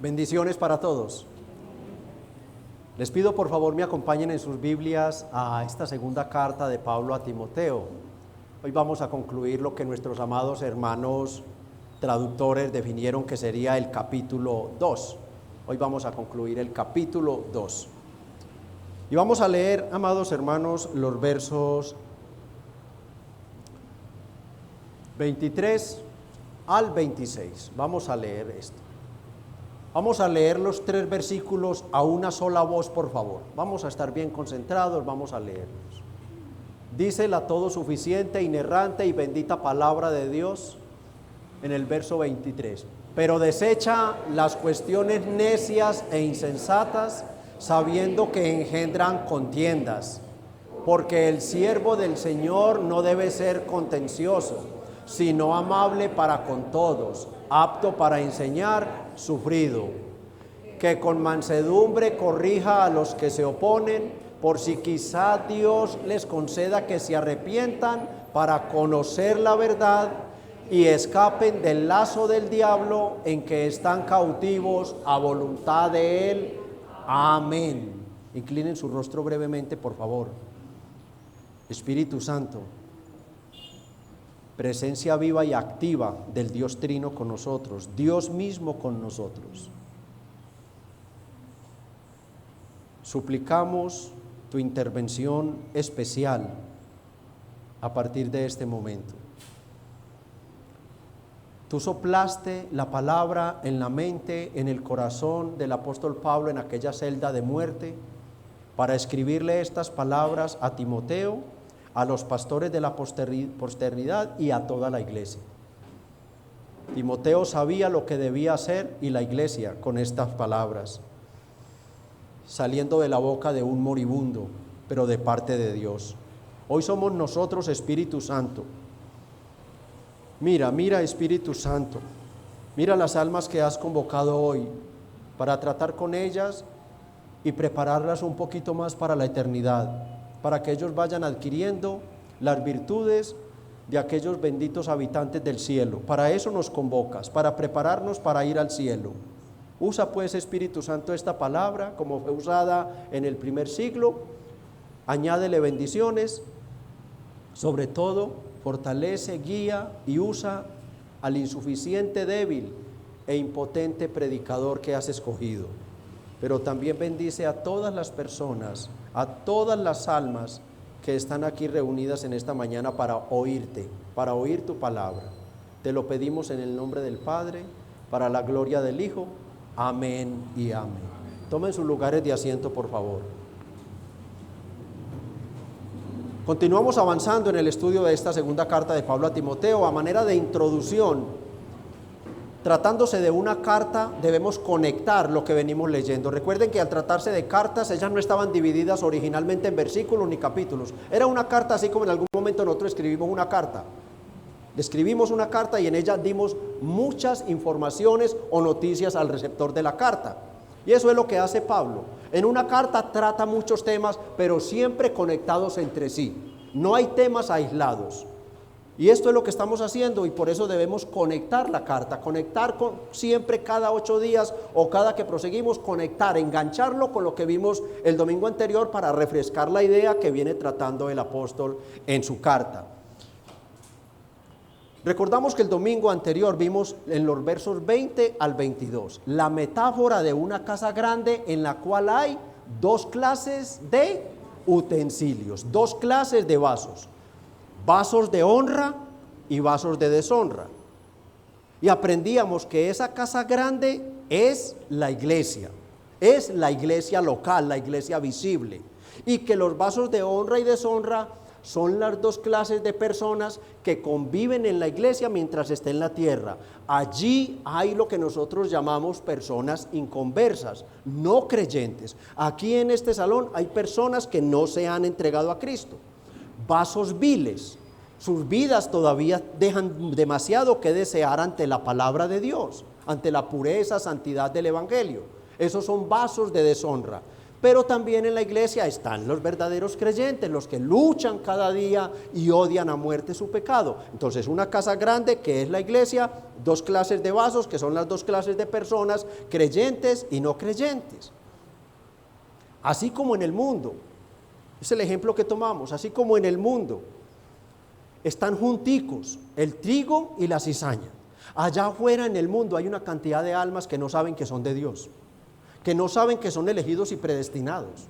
Bendiciones para todos. Les pido por favor me acompañen en sus Biblias a esta segunda carta de Pablo a Timoteo. Hoy vamos a concluir lo que nuestros amados hermanos traductores definieron que sería el capítulo 2. Hoy vamos a concluir el capítulo 2. Y vamos a leer, amados hermanos, los versos 23 al 26. Vamos a leer esto. Vamos a leer los 3 versículos a una sola voz, por favor. Vamos a estar bien concentrados, vamos a leerlos. Dice la todo suficiente, inerrante y bendita palabra de Dios en el verso 23. Pero desecha las cuestiones necias e insensatas, sabiendo que engendran contiendas, porque el siervo del Señor no debe ser contencioso, sino amable para con todos, apto para enseñar, sufrido, que con mansedumbre corrija a los que se oponen, por si quizá Dios les conceda que se arrepientan para conocer la verdad y escapen del lazo del diablo en que están cautivos a voluntad de Él. Amén. Inclinen su rostro brevemente, por favor. Espíritu Santo, presencia viva y activa del Dios Trino con nosotros, Dios mismo con nosotros. Suplicamos tu intervención especial a partir de este momento. Tú soplaste la palabra en la mente, en el corazón del apóstol Pablo en aquella celda de muerte para escribirle estas palabras a Timoteo, a los pastores de la posteridad y a toda la iglesia. Timoteo sabía lo que debía hacer y la iglesia con estas palabras, saliendo de la boca de un moribundo, pero de parte de Dios. Hoy somos nosotros, Espíritu Santo. Mira Espíritu Santo, mira las almas que has convocado hoy para tratar con ellas y prepararlas un poquito más para la eternidad, para que ellos vayan adquiriendo las virtudes de aquellos benditos habitantes del cielo. Para eso nos convocas, para prepararnos para ir al cielo. Usa pues, Espíritu Santo, esta palabra como fue usada en el primer siglo, añádele bendiciones, sobre todo fortalece, guía y usa al insuficiente, débil e impotente predicador que has escogido. Pero también bendice a todas las personas, a todas las almas que están aquí reunidas en esta mañana para oírte, para oír tu palabra. Te lo pedimos en el nombre del Padre, para la gloria del Hijo. Amén y amén. Tomen sus lugares de asiento, por favor. Continuamos avanzando en el estudio de esta segunda carta de Pablo a Timoteo. A manera de introducción, tratándose de una carta, debemos conectar lo que venimos leyendo. Recuerden que al tratarse de cartas, ellas no estaban divididas originalmente en versículos ni capítulos. Era una carta así como en algún momento nosotros escribimos una carta. Escribimos una carta y en ella dimos muchas informaciones o noticias al receptor de la carta. Y eso es lo que hace Pablo. En una carta trata muchos temas, pero siempre conectados entre sí. No hay temas aislados. Y esto es lo que estamos haciendo y por eso debemos conectar la carta, conectar siempre cada 8 días o cada que proseguimos, conectar, engancharlo con lo que vimos el domingo anterior para refrescar la idea que viene tratando el apóstol en su carta. Recordamos que el domingo anterior vimos en los versos 20 al 22 la metáfora de una casa grande en la cual hay 2 clases de utensilios, 2 clases de vasos. Vasos de honra y vasos de deshonra. Y aprendíamos que esa casa grande es la iglesia local, la iglesia visible, y que los vasos de honra y deshonra son las 2 clases de personas que conviven en la iglesia mientras esté en la tierra. Allí hay lo que nosotros llamamos personas inconversas, no creyentes. Aquí en este salón hay personas que no se han entregado a Cristo. Vasos viles, sus vidas todavía dejan demasiado que desear ante la palabra de Dios, ante la pureza, santidad del evangelio. Esos son vasos de deshonra. Pero también en la iglesia están los verdaderos creyentes, los que luchan cada día y odian a muerte su pecado. Entonces, una casa grande que es la iglesia, dos clases de vasos que son las dos clases de personas, creyentes y no creyentes. Así como en el mundo, es el ejemplo que tomamos, así como en el mundo están junticos el trigo y la cizaña. Allá afuera en el mundo hay una cantidad de almas que no saben que son de Dios, que no saben que son elegidos y predestinados.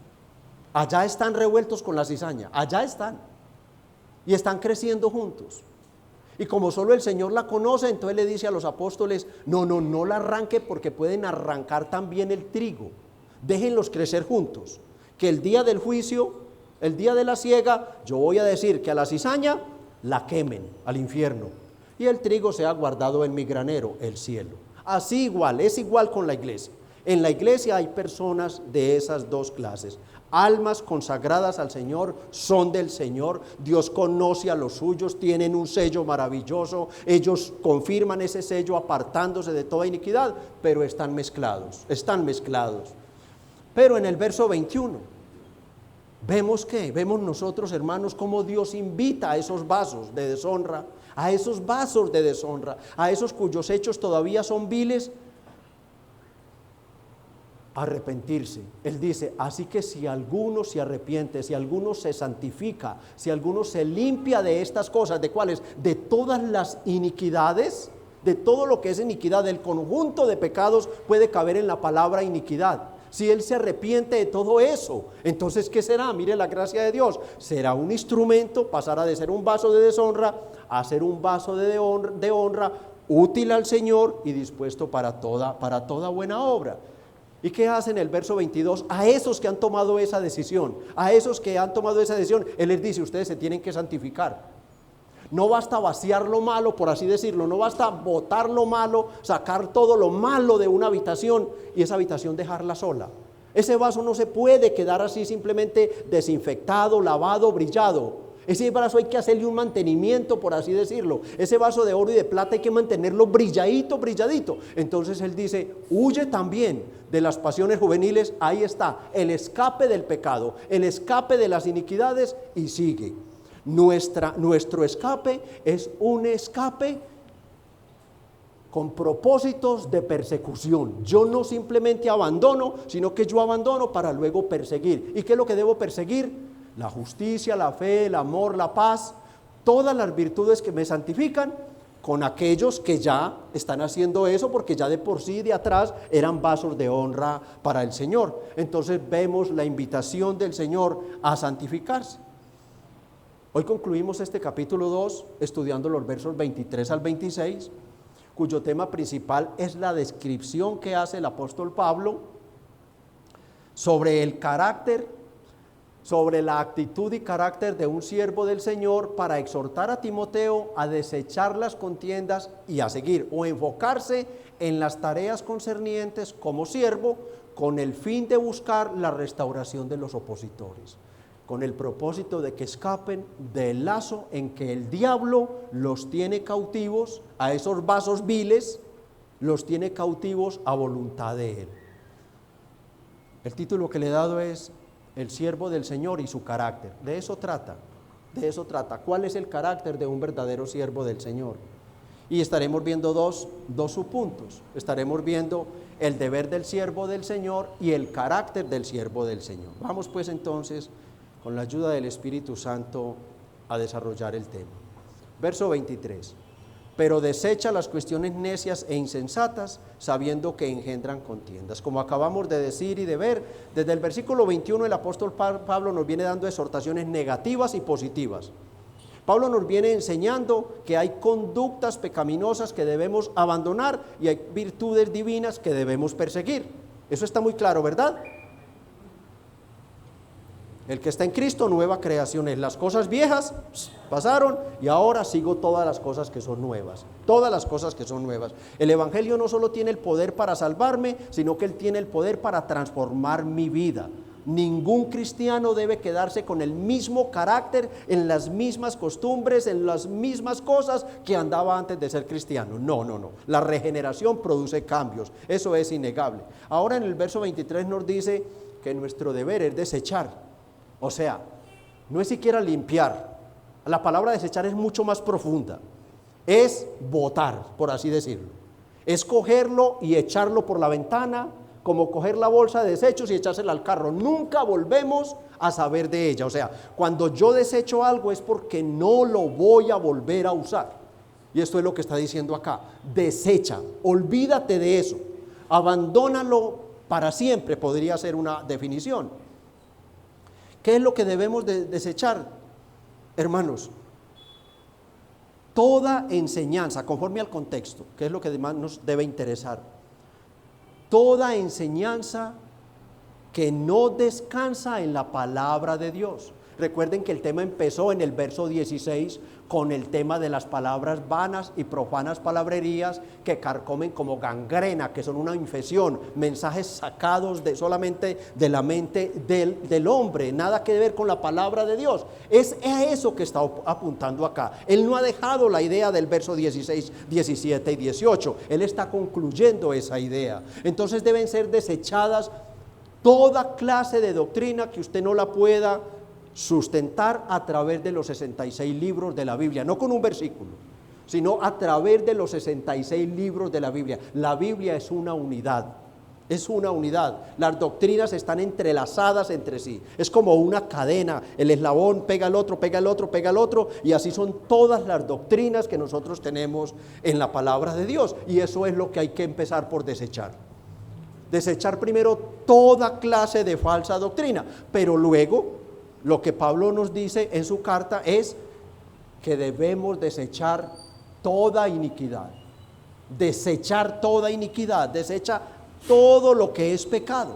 Allá están revueltos con la cizaña, allá están, y están creciendo juntos. Y como solo el Señor la conoce, entonces le dice a los apóstoles, no la arranque porque pueden arrancar también el trigo. Déjenlos crecer juntos, que el día del juicio, el día de la siega, yo voy a decir que a la cizaña la quemen al infierno y el trigo sea guardado en mi granero, el cielo. Así igual, es igual con la iglesia. En la iglesia hay personas de esas dos clases. Almas consagradas al Señor, son del Señor, Dios conoce a los suyos, tienen un sello maravilloso, ellos confirman ese sello apartándose de toda iniquidad, pero están mezclados. Pero en el verso 21, vemos nosotros, hermanos, cómo Dios invita a esos vasos de deshonra, a esos cuyos hechos todavía son viles, arrepentirse. Él dice, así que si alguno se arrepiente, si alguno se santifica, si alguno se limpia de estas cosas, ¿de cuáles? De todas las iniquidades, de todo lo que es iniquidad, del conjunto de pecados puede caber en la palabra iniquidad. Si él se arrepiente de todo eso, entonces ¿qué será? Mire la gracia de Dios, será un instrumento, pasará de ser un vaso de deshonra a ser un vaso de honra, útil al Señor y dispuesto para toda buena obra. ¿Y qué hace en el verso 22? A esos que han tomado esa decisión, Él les dice, ustedes se tienen que santificar. No basta vaciar lo malo, por así decirlo, no basta botar lo malo, sacar todo lo malo de una habitación y esa habitación dejarla sola. Ese vaso no se puede quedar así simplemente desinfectado, lavado, brillado. Ese vaso hay que hacerle un mantenimiento, por así decirlo. Ese vaso de oro y de plata hay que mantenerlo brilladito. Entonces él dice, huye también de las pasiones juveniles. Ahí está, el escape del pecado, el escape de las iniquidades y sigue. Nuestro escape es un escape con propósitos de persecución. Yo no simplemente abandono, sino que yo abandono para luego perseguir. ¿Y qué es lo que debo perseguir? La justicia, la fe, el amor, la paz, todas las virtudes que me santifican, con aquellos que ya están haciendo eso, porque ya de por sí de atrás eran vasos de honra para el Señor. Entonces vemos la invitación del Señor a santificarse. Hoy concluimos este capítulo 2 estudiando los versos 23 al 26, cuyo tema principal es la descripción que hace el apóstol Pablo sobre el carácter, sobre la actitud y carácter de un siervo del Señor para exhortar a Timoteo a desechar las contiendas y a seguir o enfocarse en las tareas concernientes como siervo con el fin de buscar la restauración de los opositores, con el propósito de que escapen del lazo en que el diablo los tiene cautivos, a esos vasos viles, los tiene cautivos a voluntad de él. El título que le he dado es El siervo del Señor y su carácter. De eso trata. ¿Cuál es el carácter de un verdadero siervo del Señor? Y estaremos viendo dos subpuntos. Estaremos viendo el deber del siervo del Señor y el carácter del siervo del Señor. Vamos pues entonces, con la ayuda del Espíritu Santo, a desarrollar el tema. Verso 23. Pero desecha las cuestiones necias e insensatas, sabiendo que engendran contiendas. Como acabamos de decir y de ver, desde el versículo 21 el apóstol Pablo nos viene dando exhortaciones negativas y positivas. Pablo nos viene enseñando que hay conductas pecaminosas que debemos abandonar y hay virtudes divinas que debemos perseguir. Eso está muy claro, ¿verdad? El que está en Cristo, nueva creación es. Las cosas viejas pasaron y ahora sigo todas las cosas que son nuevas. El Evangelio no solo tiene el poder para salvarme, sino que Él tiene el poder para transformar mi vida. Ningún cristiano debe quedarse con el mismo carácter, en las mismas costumbres, en las mismas cosas que andaba antes de ser cristiano. No. La regeneración produce cambios. Eso es innegable. Ahora en el verso 23 nos dice que nuestro deber es desechar. O sea, no es siquiera limpiar. La palabra desechar es mucho más profunda. Es botar, por así decirlo. Es cogerlo y echarlo por la ventana, como coger la bolsa de desechos y echársela al carro. Nunca volvemos a saber de ella. O sea, cuando yo desecho algo es porque no lo voy a volver a usar. Y esto es lo que está diciendo acá. Desecha, olvídate de eso. Abandónalo para siempre, podría ser una definición. ¿Qué es lo que debemos de desechar, hermanos? Toda enseñanza, conforme al contexto, que es lo que más nos debe interesar. Toda enseñanza que no descansa en la palabra de Dios. Recuerden que el tema empezó en el verso 16 con el tema de las palabras vanas y profanas palabrerías que carcomen como gangrena, que son una infección, mensajes sacados solamente de la mente del hombre, nada que ver con la palabra de Dios. Es a eso que está apuntando acá. Él no ha dejado la idea del verso 16, 17 y 18, él está concluyendo esa idea. Entonces deben ser desechadas toda clase de doctrina que usted no la pueda sustentar a través de los 66 libros de la Biblia, no con un versículo, sino a través de los 66 libros de la Biblia. La Biblia es una unidad, las doctrinas están entrelazadas entre sí, es como una cadena, el eslabón pega al otro, pega al otro, pega al otro, y así son todas las doctrinas que nosotros tenemos en la palabra de Dios, y eso es lo que hay que empezar por desechar. Desechar primero toda clase de falsa doctrina, pero luego lo que Pablo nos dice en su carta es que debemos desechar toda iniquidad. Desechar toda iniquidad, desecha todo lo que es pecado.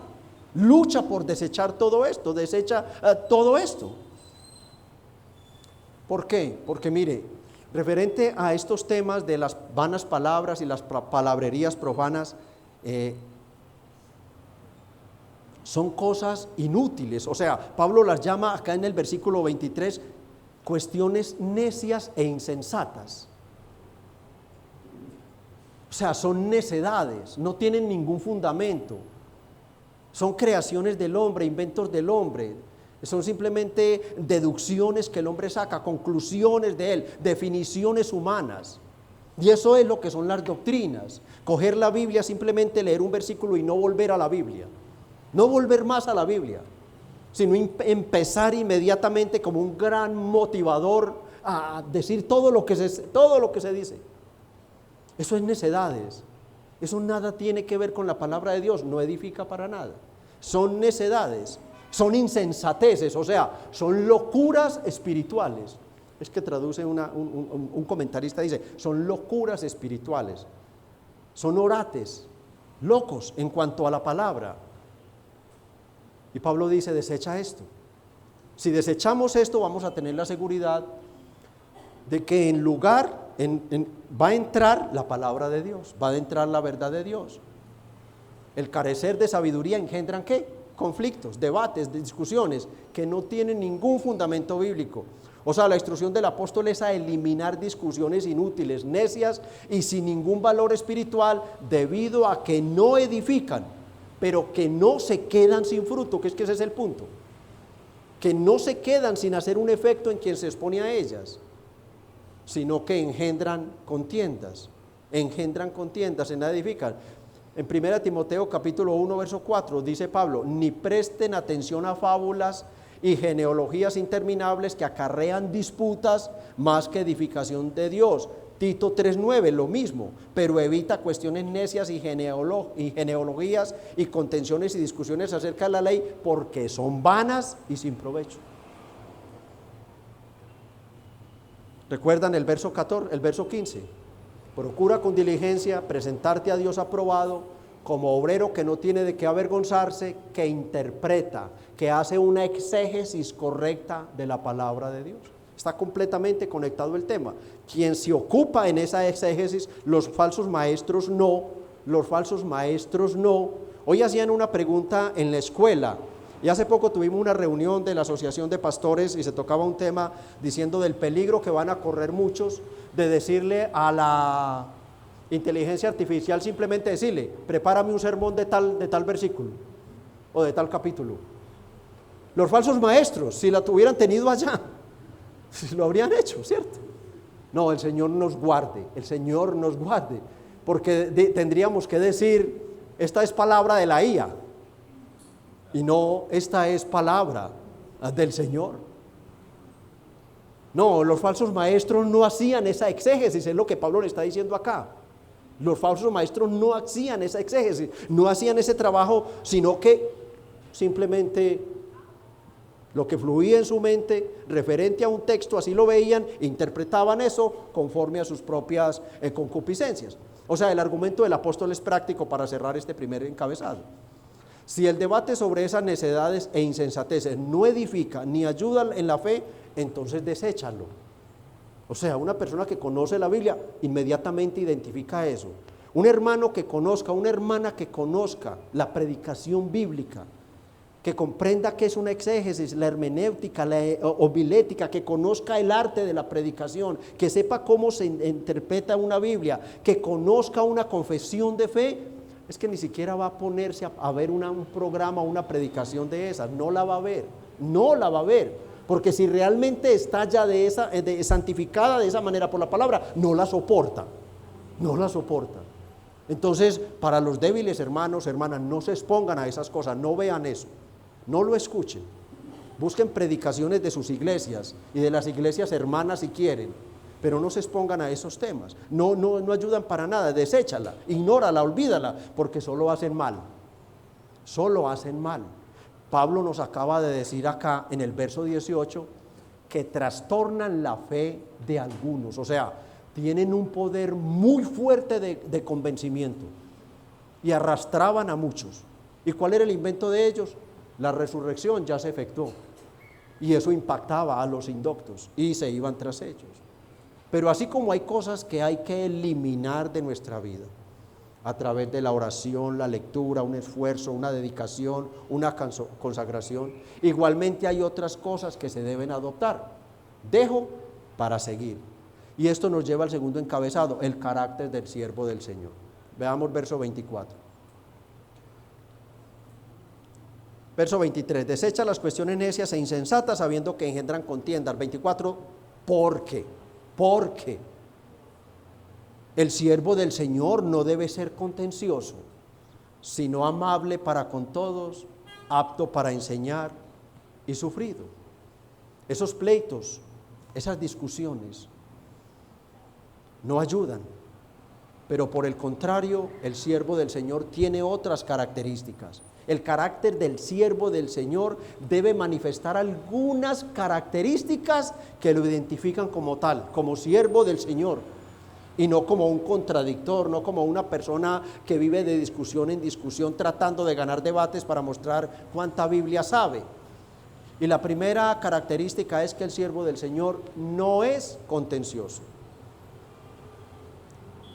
Lucha por desechar todo esto, desecha todo esto. ¿Por qué? Porque mire, referente a estos temas de las vanas palabras y las palabrerías profanas, son cosas inútiles. O sea, Pablo las llama acá en el versículo 23 cuestiones necias e insensatas. O sea, son necedades, no tienen ningún fundamento. Son creaciones del hombre, inventos del hombre. Son simplemente deducciones que el hombre saca, conclusiones de él, definiciones humanas. Y eso es lo que son las doctrinas. Coger la Biblia, simplemente leer un versículo y no volver a la Biblia. No volver más a la Biblia, sino empezar inmediatamente como un gran motivador a decir todo lo que se dice. Eso es necedades. Eso nada tiene que ver con la palabra de Dios, no edifica para nada. Son necedades, son insensateces, o sea, son locuras espirituales. Es que traduce un comentarista, dice, son locuras espirituales. Son orates, locos en cuanto a la palabra. Y Pablo dice, desecha esto. Si desechamos esto, vamos a tener la seguridad de que en lugar, va a entrar la palabra de Dios, va a entrar la verdad de Dios. El carecer de sabiduría engendran ¿qué? Conflictos, debates, discusiones que no tienen ningún fundamento bíblico. O sea, la instrucción del apóstol es a eliminar discusiones inútiles, necias y sin ningún valor espiritual, debido a que no edifican, pero que no se quedan sin fruto, que ese es el punto, que no se quedan sin hacer un efecto en quien se expone a ellas, sino que engendran contiendas, en nada edifican. En 1 Timoteo capítulo 1 verso 4 dice Pablo, ni presten atención a fábulas y genealogías interminables que acarrean disputas más que edificación de Dios. Tito 3:9, lo mismo, pero evita cuestiones necias y genealogías y contenciones y discusiones acerca de la ley, porque son vanas y sin provecho. ¿Recuerdan el verso 15? Procura con diligencia presentarte a Dios aprobado, como obrero que no tiene de qué avergonzarse, que interpreta, que hace una exégesis correcta de la palabra de Dios. Está completamente conectado el tema. Quien se ocupa en esa exégesis, los falsos maestros no. Hoy hacían una pregunta en la escuela, y hace poco tuvimos una reunión de la Asociación de Pastores y se tocaba un tema diciendo del peligro que van a correr muchos de decirle a la inteligencia artificial, simplemente decirle, prepárame un sermón de tal versículo. o de tal capítulo. Los falsos maestros, si la tuvieran tenido allá, lo habrían hecho, ¿cierto? No, el Señor nos guarde, el Señor nos guarde, porque tendríamos que decir, esta es palabra de la IA, y no, esta es palabra del Señor. No, los falsos maestros no hacían esa exégesis, es lo que Pablo le está diciendo acá. Los falsos maestros no hacían esa exégesis, no hacían ese trabajo, sino que simplemente lo que fluía en su mente referente a un texto, así lo veían, interpretaban eso conforme a sus propias concupiscencias. O sea, el argumento del apóstol es práctico para cerrar este primer encabezado. Si el debate sobre esas necedades e insensateces no edifica ni ayuda en la fe, entonces deséchalo. O sea, una persona que conoce la Biblia inmediatamente identifica eso. Un hermano que conozca, una hermana que conozca la predicación bíblica, que comprenda qué es una exégesis, la hermenéutica, la homilética, que conozca el arte de la predicación, que sepa cómo se interpreta una Biblia, que conozca una confesión de fe, es que ni siquiera va a ponerse a ver un programa, una predicación de esas, no la va a ver, no la va a ver, porque si realmente está ya santificada de esa manera por la palabra, no la soporta, no la soporta. Entonces, para los débiles hermanos, hermanas, no se expongan a esas cosas, no vean eso, no lo escuchen, busquen predicaciones de sus iglesias y de las iglesias hermanas si quieren, pero no se expongan a esos temas, no ayudan para nada, deséchala, ignórala, olvídala, porque solo hacen mal, solo hacen mal. Pablo nos acaba de decir acá en el verso 18 que trastornan la fe de algunos, o sea, tienen un poder muy fuerte de convencimiento y arrastraban a muchos. ¿Y cuál era el invento de ellos? La resurrección ya se efectuó y eso impactaba a los indoctos y se iban tras ellos. Pero así como hay cosas que hay que eliminar de nuestra vida a través de la oración, la lectura, un esfuerzo, una dedicación, una consagración, igualmente hay otras cosas que se deben adoptar. Dejo para seguir. Y esto nos lleva al segundo encabezado, el carácter del siervo del Señor. Veamos verso 24. Verso 23, desecha las cuestiones necias e insensatas sabiendo que engendran contiendas. 24, ¿por qué? Porque el siervo del Señor no debe ser contencioso, sino amable para con todos, apto para enseñar y sufrido. Esos pleitos, esas discusiones no ayudan, pero por el contrario, el siervo del Señor tiene otras características. El carácter del siervo del Señor debe manifestar algunas características que lo identifican como tal, como siervo del Señor, y no como un contradictor, no como una persona que vive de discusión en discusión tratando de ganar debates para mostrar cuánta Biblia sabe. Y la primera característica es que el siervo del Señor no es contencioso.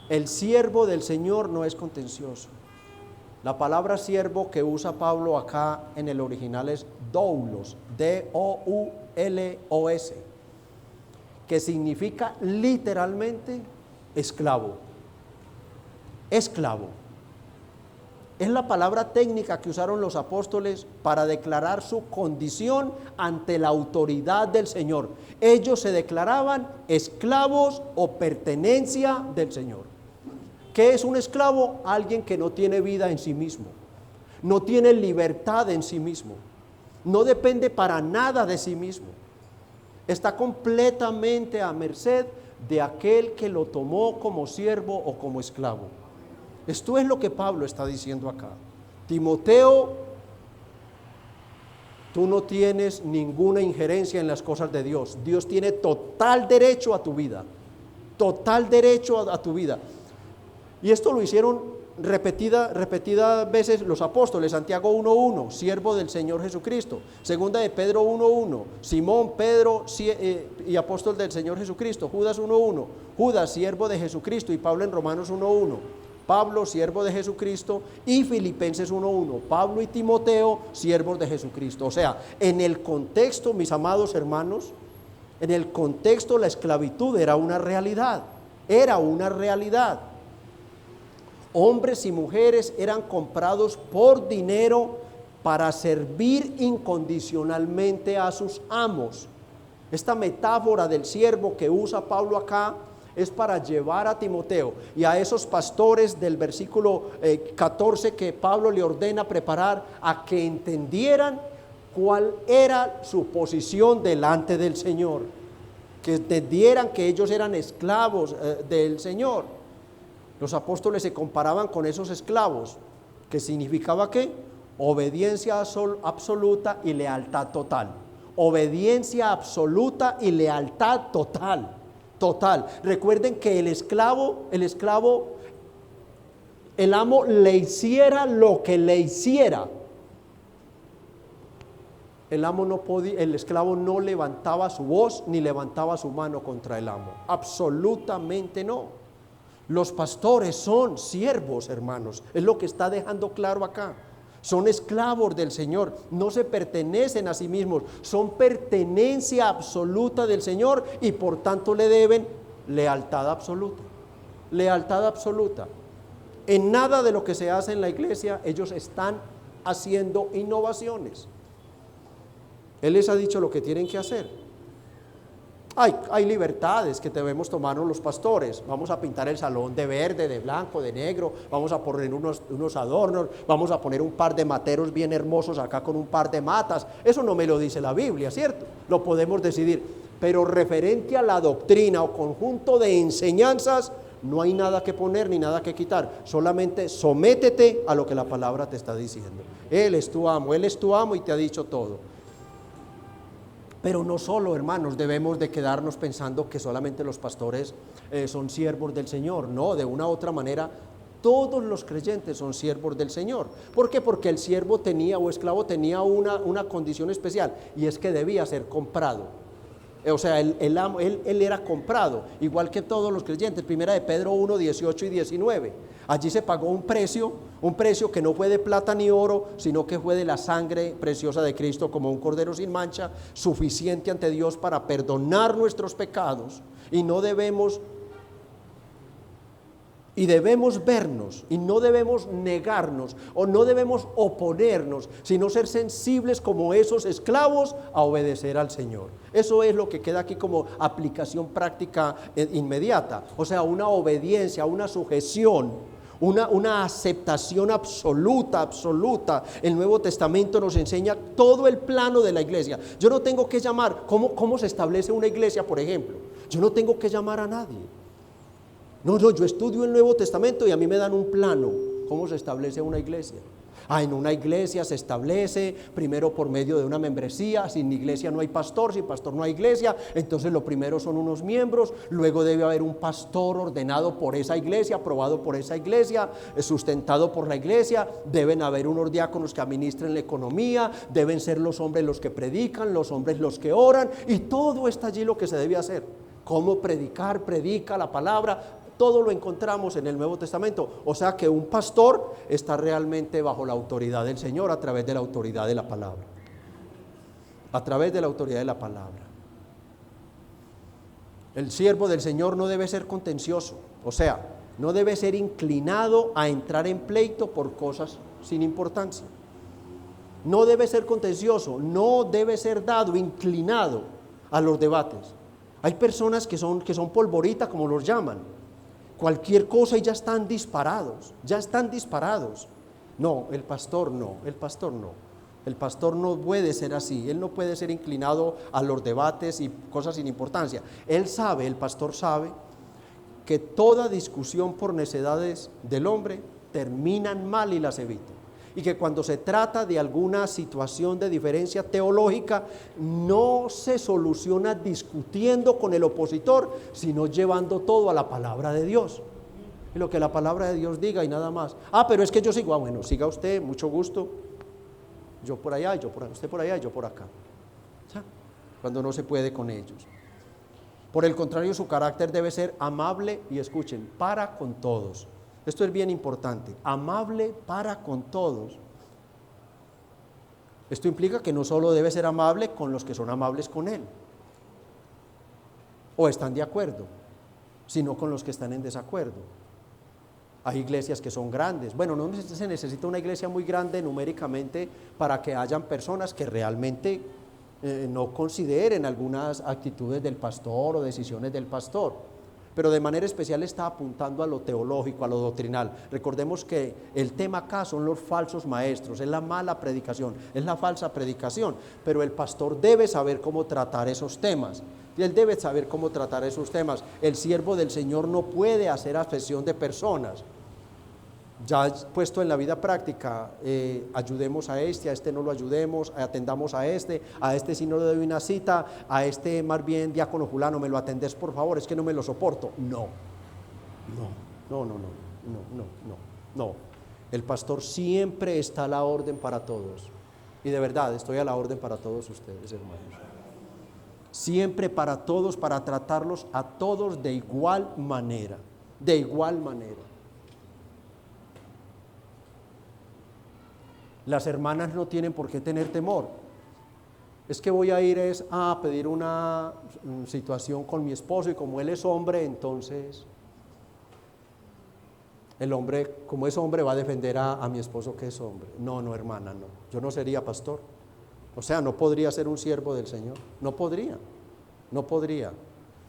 El siervo del Señor no es contencioso. La palabra siervo que usa Pablo acá en el original es doulos, D-O-U-L-O-S, que significa literalmente esclavo. Esclavo. Es la palabra técnica que usaron los apóstoles para declarar su condición ante la autoridad del Señor. Ellos se declaraban esclavos o pertenencia del Señor. ¿Qué es un esclavo? Alguien que no tiene vida en sí mismo, no tiene libertad en sí mismo, no depende para nada de sí mismo, está completamente a merced de aquel que lo tomó como siervo o como esclavo. Esto es lo que Pablo está diciendo acá. Timoteo, tú no tienes ninguna injerencia en las cosas de Dios. Dios tiene total derecho a tu vida, total derecho a tu vida. Y esto lo hicieron repetidas veces los apóstoles. Santiago 1:1, siervo del Señor Jesucristo. Segunda de Pedro 1:1, Simón, Pedro y apóstol del Señor Jesucristo. Judas 1:1, Judas, siervo de Jesucristo. Y Pablo en Romanos 1:1, Pablo, siervo de Jesucristo. Y Filipenses 1:1, Pablo y Timoteo, siervos de Jesucristo. O sea, en el contexto, mis amados hermanos, en el contexto la esclavitud era una realidad. Era una realidad. Hombres y mujeres eran comprados por dinero para servir incondicionalmente a sus amos. Esta metáfora del siervo que usa Pablo acá es para llevar a Timoteo y a esos pastores del versículo 14 que Pablo le ordena preparar, a que entendieran cuál era su posición delante del Señor, que entendieran que ellos eran esclavos del Señor. Los apóstoles se comparaban con esos esclavos, que significaba ¿qué? Obediencia absoluta y lealtad total. Obediencia absoluta y lealtad total. Total. Recuerden que el amo le hiciera lo que le hiciera. El esclavo no levantaba su voz ni levantaba su mano contra el amo. Absolutamente no. Los pastores son siervos, hermanos. Es lo que está dejando claro acá. Son esclavos del Señor, no se pertenecen a sí mismos, son pertenencia absoluta del Señor y por tanto le deben lealtad absoluta. Lealtad absoluta. En nada de lo que se hace en la iglesia ellos están haciendo innovaciones. Él les ha dicho lo que tienen que hacer. Hay libertades que debemos tomarnos los pastores. Vamos a pintar el salón de verde, de blanco, de negro. Vamos a poner unos adornos. Vamos a poner un par de materos bien hermosos acá con un par de matas. Eso no me lo dice la Biblia, ¿cierto? Lo podemos decidir. Pero referente a la doctrina o conjunto de enseñanzas, no hay nada que poner ni nada que quitar. Solamente sométete a lo que la palabra te está diciendo. Él es tu amo y te ha dicho todo. Pero no solo, hermanos, debemos de quedarnos pensando que solamente los pastores son siervos del Señor. No, de una u otra manera, todos los creyentes son siervos del Señor. ¿Por qué? Porque el siervo esclavo tenía una condición especial, y es que debía ser comprado. O sea, él era comprado, igual que todos los creyentes. Primera de Pedro 1, 18 y 19. Allí se pagó un precio que no fue de plata ni oro, sino que fue de la sangre preciosa de Cristo, como un cordero sin mancha, suficiente ante Dios para perdonar nuestros pecados. Y debemos vernos, y no debemos negarnos, o no debemos oponernos, sino ser sensibles como esos esclavos a obedecer al Señor. Eso es lo que queda aquí como aplicación práctica inmediata. O sea, una obediencia, una sujeción, una aceptación absoluta. El Nuevo Testamento nos enseña todo el plano de la iglesia. Yo no tengo que llamar, ¿cómo se establece una iglesia, por ejemplo? Yo no tengo que llamar a nadie. No, yo estudio el Nuevo Testamento y a mí me dan un plano. ¿Cómo se establece una iglesia? En una iglesia se establece primero por medio de una membresía. Sin iglesia no hay pastor, sin pastor no hay iglesia. Entonces lo primero son unos miembros, luego debe haber un pastor ordenado por esa iglesia, aprobado por esa iglesia, sustentado por la iglesia. Deben haber unos diáconos que administren la economía, deben ser los hombres los que predican, los hombres los que oran, y todo está allí lo que se debe hacer. Cómo predica la palabra. Todo lo encontramos en el Nuevo Testamento. O sea que un pastor está realmente bajo la autoridad del Señor a través de la autoridad de la palabra. A través de la autoridad de la palabra. El siervo del Señor no debe ser contencioso. O sea, no debe ser inclinado a entrar en pleito por cosas sin importancia. No debe ser contencioso, no debe ser inclinado a los debates. Hay personas que son polvorita, como los llaman. Cualquier cosa y ya están disparados. No, el pastor no. El pastor no puede ser así. Él no puede ser inclinado a los debates y cosas sin importancia. El pastor sabe que toda discusión por necedades del hombre terminan mal y las evita. Y que cuando se trata de alguna situación de diferencia teológica, no se soluciona discutiendo con el opositor, sino llevando todo a la palabra de Dios. Y lo que la palabra de Dios diga y nada más. Pero es que yo sigo. Bueno, siga usted, mucho gusto. Yo por allá, yo por acá, usted por allá y yo por acá. ¿Sí? Cuando no se puede con ellos. Por el contrario, su carácter debe ser amable y, escuchen, para con todos. Esto es bien importante, amable para con todos. Esto implica que no solo debe ser amable con los que son amables con él o están de acuerdo, sino con los que están en desacuerdo. Hay iglesias que son grandes. Bueno, no se necesita una iglesia muy grande numéricamente para que hayan personas que realmente no consideren algunas actitudes del pastor o decisiones del pastor. Pero de manera especial está apuntando a lo teológico, a lo doctrinal. Recordemos que el tema acá son los falsos maestros, es la mala predicación, es la falsa predicación. Pero el pastor debe saber cómo tratar esos temas. Y él debe saber cómo tratar esos temas. El siervo del Señor no puede hacer acepción de personas. Ya puesto en la vida práctica, ayudemos a este no lo ayudemos, atendamos a este sí no le doy una cita, a este más bien diácono fulano, me lo atendés por favor, es que no me lo soporto. No. El pastor siempre está a la orden para todos. Y de verdad, estoy a la orden para todos ustedes, hermanos. Siempre para todos, para tratarlos a todos de igual manera. De igual manera. Las hermanas no tienen por qué tener temor. Es que voy a ir a pedir una situación con mi esposo y como él es hombre, entonces el hombre, como es hombre, va a defender a mi esposo que es hombre. No, hermana, no. Yo no sería pastor. O sea, no podría ser un siervo del Señor. No podría.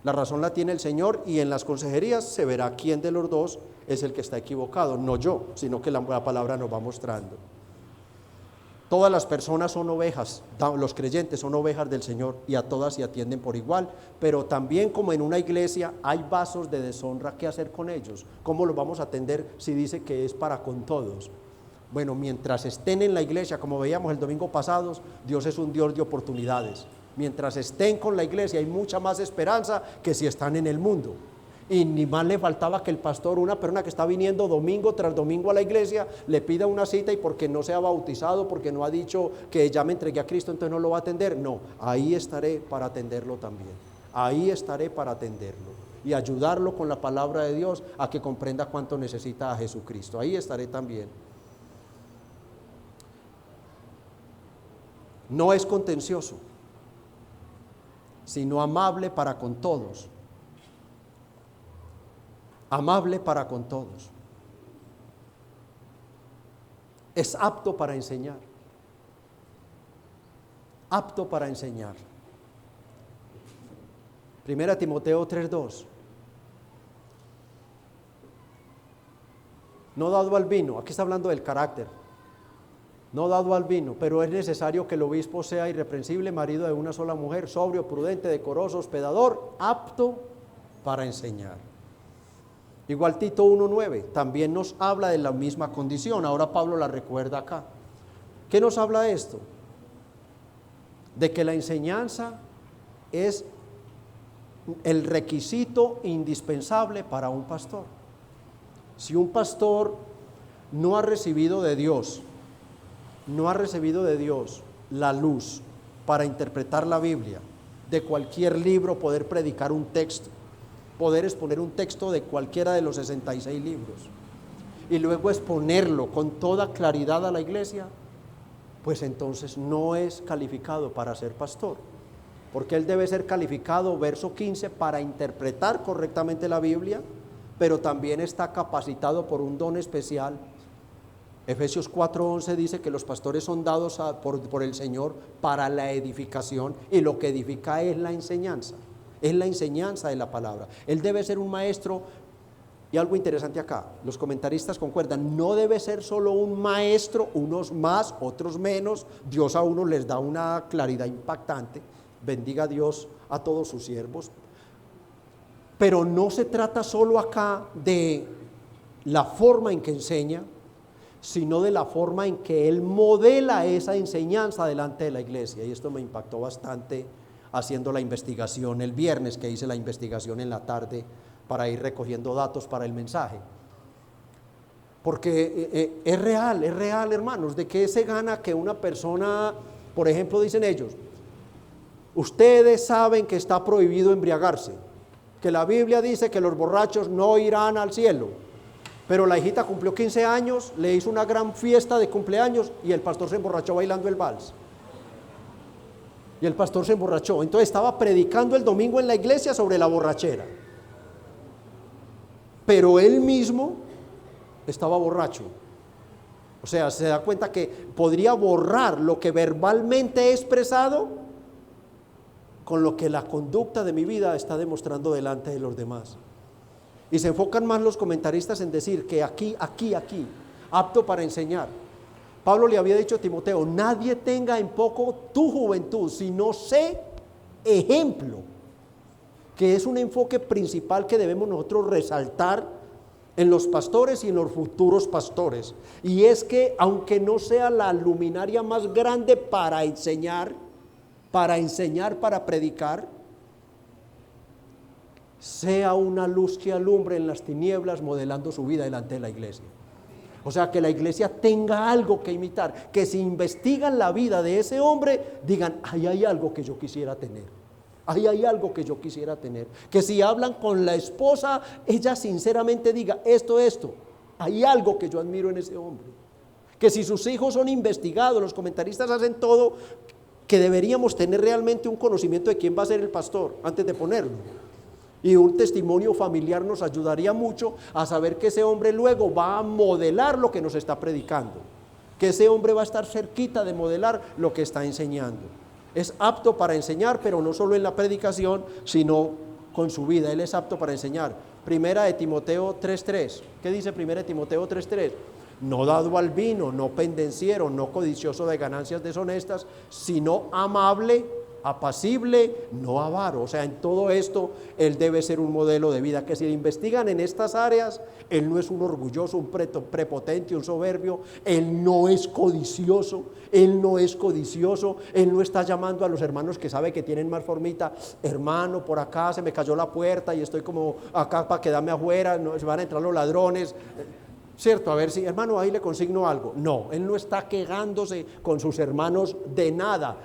La razón la tiene el Señor y en las consejerías se verá quién de los dos es el que está equivocado. No yo, sino que la palabra nos va mostrando. Todas las personas son ovejas, los creyentes son ovejas del Señor y a todas se atienden por igual, pero también como en una iglesia hay vasos de deshonra, ¿qué hacer con ellos? ¿Cómo los vamos a atender si dice que es para con todos? Bueno, mientras estén en la iglesia, como veíamos el domingo pasado, Dios es un Dios de oportunidades. Mientras estén con la iglesia hay mucha más esperanza que si están en el mundo. Y ni más le faltaba que el pastor, una persona que está viniendo domingo tras domingo a la iglesia, le pida una cita y porque no se ha bautizado, porque no ha dicho que ya me entregué a Cristo, entonces no lo va a atender. No, ahí estaré para atenderlo también. Ahí estaré para atenderlo y ayudarlo con la palabra de Dios a que comprenda cuánto necesita a Jesucristo. Ahí estaré también. No es contencioso, sino amable para con todos. Amable para con todos. Es apto para enseñar. Apto para enseñar. 1 Timoteo 3:2. No dado al vino, aquí está hablando del carácter. No dado al vino, pero es necesario que el obispo sea irreprensible, marido de una sola mujer, sobrio, prudente, decoroso, hospedador, apto para enseñar. Igual Tito 1:9 también nos habla de la misma condición. Ahora Pablo la recuerda acá. ¿Qué nos habla de esto? De que la enseñanza es el requisito indispensable para un pastor. Si un pastor no ha recibido de Dios la luz para interpretar la Biblia, de cualquier libro poder predicar un texto, poder exponer un texto de cualquiera de los 66 libros y luego exponerlo con toda claridad a la iglesia, pues entonces no es calificado para ser pastor, porque él debe ser calificado, verso 15, para interpretar correctamente la Biblia, pero también está capacitado por un don especial. Efesios 4:11 dice que los pastores son dados por el Señor para la edificación, y lo que edifica es la enseñanza. Es la enseñanza de la palabra. Él debe ser un maestro, y algo interesante acá, los comentaristas concuerdan, no debe ser solo un maestro, unos más, otros menos. Dios a unos les da una claridad impactante, bendiga a Dios a todos sus siervos, pero no se trata solo acá de la forma en que enseña, sino de la forma en que él modela esa enseñanza delante de la iglesia, y esto me impactó bastante haciendo la investigación el viernes, que hice la investigación en la tarde para ir recogiendo datos para el mensaje, porque es real hermanos. ¿De qué se gana que una persona, por ejemplo, dicen ellos, ustedes saben que está prohibido embriagarse, que la Biblia dice que los borrachos no irán al cielo, pero la hijita cumplió 15 años, le hizo una gran fiesta de cumpleaños y el pastor se emborrachó bailando el vals? Y el pastor se emborrachó, entonces estaba predicando el domingo en la iglesia sobre la borrachera, pero él mismo estaba borracho. O sea, se da cuenta que podría borrar lo que verbalmente he expresado con lo que la conducta de mi vida está demostrando delante de los demás. Y se enfocan más los comentaristas en decir que aquí, apto para enseñar. Pablo le había dicho a Timoteo, nadie tenga en poco tu juventud, sino sé ejemplo, que es un enfoque principal que debemos nosotros resaltar en los pastores y en los futuros pastores. Y es que aunque no sea la luminaria más grande para enseñar, para predicar, sea una luz que alumbre en las tinieblas, modelando su vida delante de la iglesia. O sea, que la iglesia tenga algo que imitar, que si investigan la vida de ese hombre, digan, ahí hay algo que yo quisiera tener, ahí hay algo que yo quisiera tener. Que si hablan con la esposa, ella sinceramente diga, esto, hay algo que yo admiro en ese hombre. Que si sus hijos son investigados, los comentaristas hacen todo, que deberíamos tener realmente un conocimiento de quién va a ser el pastor antes de ponerlo. Y un testimonio familiar nos ayudaría mucho a saber que ese hombre luego va a modelar lo que nos está predicando, que ese hombre va a estar cerquita de modelar lo que está enseñando. Es apto para enseñar, pero no solo en la predicación, sino con su vida. Él es apto para enseñar. Primera de Timoteo 3:3. ¿Qué dice Primera de Timoteo 3:3? No dado al vino, no pendenciero, no codicioso de ganancias deshonestas, sino amable, apacible, no avaro. O sea, en todo esto él debe ser un modelo de vida, que si le investigan en estas áreas, él no es un orgulloso, un prepotente, un soberbio, él no es codicioso, él no está llamando a los hermanos que sabe que tienen más formita, hermano, por acá se me cayó la puerta y estoy como acá para quedarme afuera, no, se van a entrar los ladrones, ¿cierto? A ver si, hermano, ahí le consigno algo. No, él no está quejándose con sus hermanos de nada,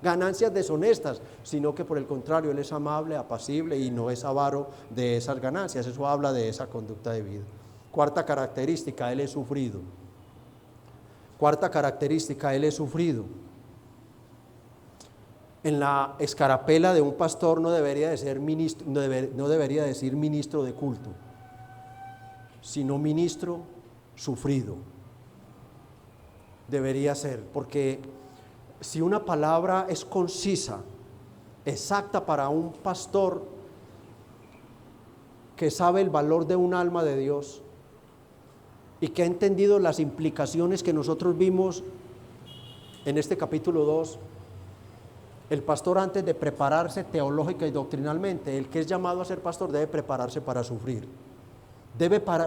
ganancias deshonestas, sino que por el contrario, él es amable, apacible y no es avaro de esas ganancias. Eso habla de esa conducta de vida. Cuarta característica, él es sufrido. En la escarapela de un pastor no debería de ser ministro, no debería decir ministro de culto, sino ministro sufrido. Debería ser, porque si una palabra es concisa, exacta para un pastor que sabe el valor de un alma de Dios y que ha entendido las implicaciones que nosotros vimos en este capítulo 2, el pastor, antes de prepararse teológica y doctrinalmente, el que es llamado a ser pastor debe prepararse para sufrir.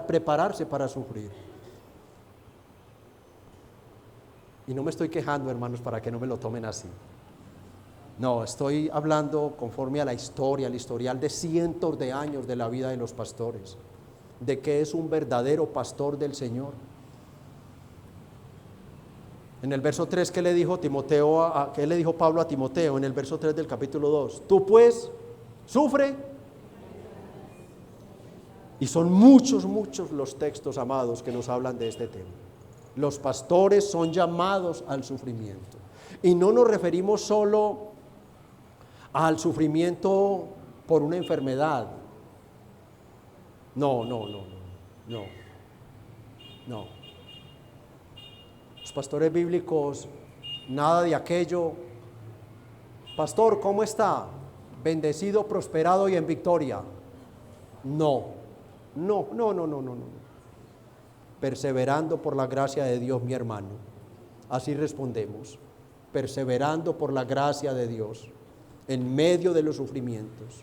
Prepararse para sufrir. Y no me estoy quejando, hermanos, para que no me lo tomen así. No, estoy hablando conforme a la historia, al historial de cientos de años de la vida de los pastores, de que es un verdadero pastor del Señor. En el verso 3, ¿qué le dijo qué le dijo Pablo a Timoteo? En el verso 3 del capítulo 2, tú pues, sufre. Y son muchos los textos, amados, que nos hablan de este tema. Los pastores son llamados al sufrimiento. Y no nos referimos solo al sufrimiento por una enfermedad. No. Los pastores bíblicos, nada de aquello. Pastor, ¿cómo está? Bendecido, prosperado y en victoria. No. Perseverando por la gracia de Dios, mi hermano. Así respondemos. Perseverando por la gracia de Dios, en medio de los sufrimientos,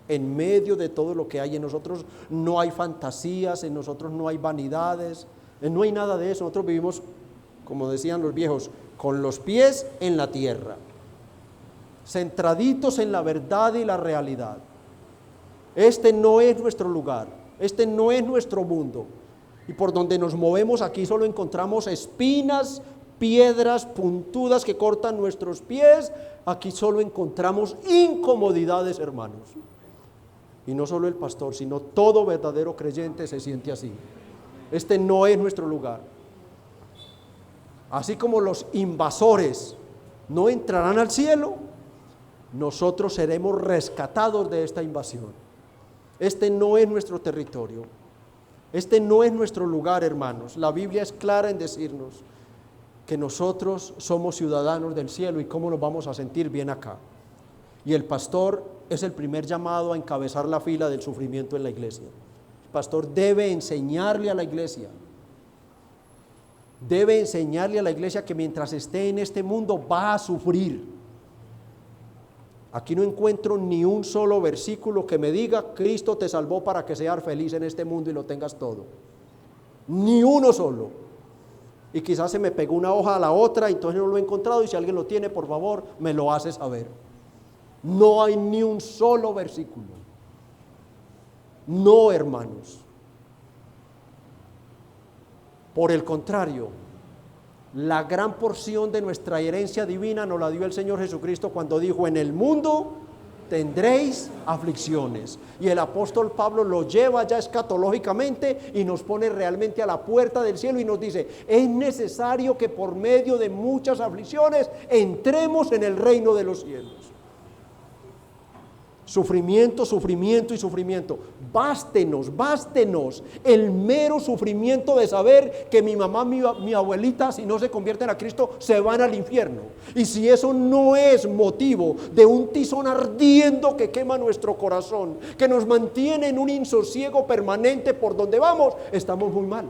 en medio de todo lo que hay en nosotros. No hay fantasías, en nosotros no hay vanidades, no hay nada de eso. Nosotros vivimos, como decían los viejos, con los pies en la tierra, centraditos en la verdad y la realidad. Este no es nuestro lugar. Este no es nuestro mundo, y por donde nos movemos aquí solo encontramos espinas, piedras puntudas que cortan nuestros pies. Aquí solo encontramos incomodidades, hermanos. Y no solo el pastor, sino todo verdadero creyente se siente así. Este no es nuestro lugar. Así como los invasores no entrarán al cielo, nosotros seremos rescatados de esta invasión. Este no es nuestro territorio. Este no es nuestro lugar, hermanos. La Biblia es clara en decirnos que nosotros somos ciudadanos del cielo y cómo nos vamos a sentir bien acá. Y el pastor es el primer llamado a encabezar la fila del sufrimiento en la iglesia. El pastor debe enseñarle a la iglesia que mientras esté en este mundo va a sufrir. Aquí no encuentro ni un solo versículo que me diga: Cristo te salvó para que seas feliz en este mundo y lo tengas todo. Ni uno solo. Y quizás se me pegó una hoja a la otra, entonces no lo he encontrado, y si alguien lo tiene, por favor, me lo hace saber. No hay ni un solo versículo. No, hermanos. Por el contrario, la gran porción de nuestra herencia divina nos la dio el Señor Jesucristo cuando dijo: en el mundo tendréis aflicciones. Y el apóstol Pablo lo lleva ya escatológicamente y nos pone realmente a la puerta del cielo y nos dice: es necesario que por medio de muchas aflicciones entremos en el reino de los cielos. Sufrimiento, sufrimiento y sufrimiento. Bástenos el mero sufrimiento de saber que mi mamá, mi abuelita, si no se convierten a Cristo, se van al infierno. Y si eso no es motivo de un tizón ardiendo que quema nuestro corazón, que nos mantiene en un insosiego permanente por donde vamos, estamos muy mal.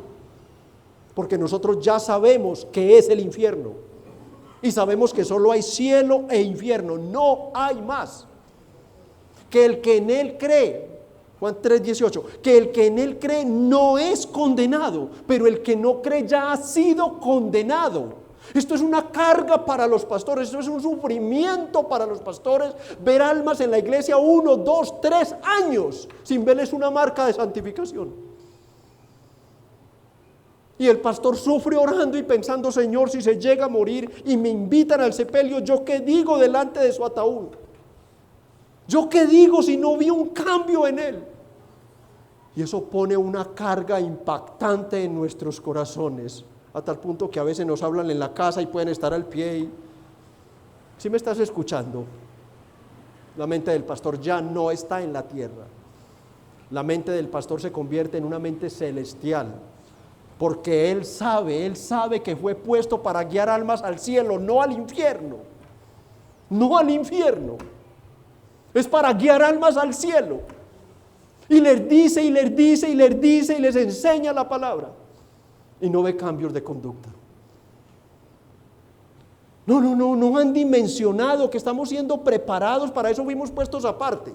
Porque nosotros ya sabemos que es el infierno. Y sabemos que solo hay cielo e infierno, no hay más. Que el que en él cree, Juan 3:18, que el que en él cree no es condenado, pero el que no cree ya ha sido condenado. Esto es una carga para los pastores, esto es un sufrimiento para los pastores, ver almas en la iglesia 1, 2, 3 años sin verles una marca de santificación. Y el pastor sufre orando y pensando: Señor, si se llega a morir y me invitan al sepelio, ¿yo qué digo delante de su ataúd? ¿Yo qué digo si no vi un cambio en él? Y eso pone una carga impactante en nuestros corazones, a tal punto que a veces nos hablan en la casa y pueden estar al pie. ¿Sí me estás escuchando? La mente del pastor ya no está en la tierra. La mente del pastor se convierte en una mente celestial, porque él sabe que fue puesto para guiar almas al cielo, no al infierno. No al infierno. Es para guiar almas al cielo. Y les dice, y les enseña la palabra. Y no ve cambios de conducta. No han dimensionado que estamos siendo preparados, para eso fuimos puestos aparte.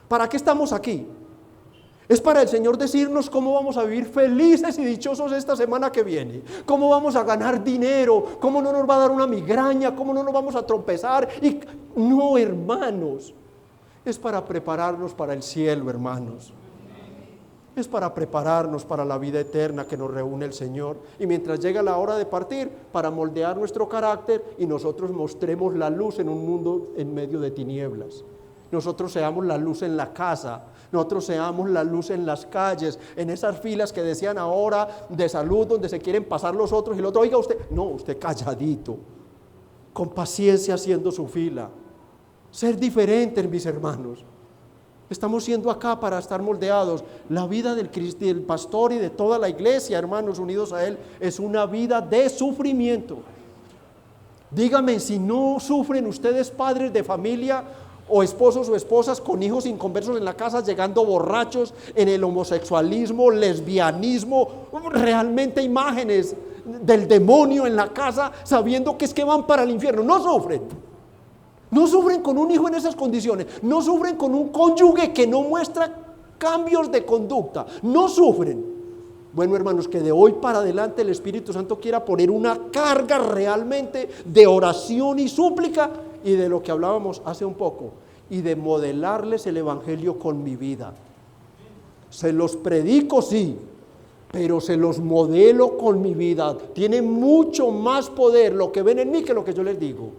¿Para qué estamos aquí? Es para el Señor decirnos cómo vamos a vivir felices y dichosos esta semana que viene, cómo vamos a ganar dinero, cómo no nos va a dar una migraña, cómo no nos vamos a tropezar. No, hermanos. Es para prepararnos para el cielo, hermanos. Es para prepararnos para la vida eterna que nos reúne el Señor. Y mientras llega la hora de partir, para moldear nuestro carácter y nosotros mostremos la luz en un mundo en medio de tinieblas. Nosotros seamos la luz en la casa, nosotros seamos la luz en las calles, en esas filas que decían ahora de salud, donde se quieren pasar los otros y el otro: oiga usted, no, usted calladito, con paciencia haciendo su fila. Ser diferentes, mis hermanos. Estamos siendo acá para estar moldeados. La vida del pastor y de toda la iglesia, hermanos, unidos a él, es una vida de sufrimiento. Dígame, si no sufren ustedes, padres de familia, o esposos o esposas con hijos inconversos en la casa, llegando borrachos en el homosexualismo, lesbianismo, realmente imágenes del demonio en la casa, sabiendo que es que van para el infierno. No sufren. No sufren con un hijo en esas condiciones, no sufren con un cónyuge que no muestra cambios de conducta, no sufren. Bueno, hermanos, que de hoy para adelante el Espíritu Santo quiera poner una carga realmente de oración y súplica, y de lo que hablábamos hace un poco, y de modelarles el Evangelio con mi vida. Se los predico, sí, pero se los modelo con mi vida. Tiene mucho más poder lo que ven en mí que lo que yo les digo.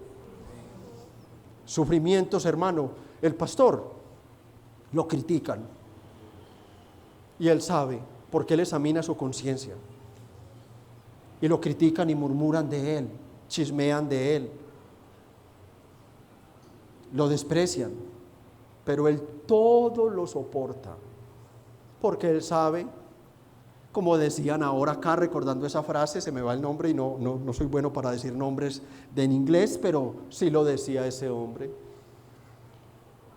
Sufrimientos, hermano. El pastor lo critican y él sabe, porque él examina su conciencia, y lo critican y murmuran de él, chismean de él, lo desprecian, pero él todo lo soporta, porque él sabe Como decían ahora acá, recordando esa frase, se me va el nombre y no soy bueno para decir nombres en inglés, pero sí lo decía ese hombre.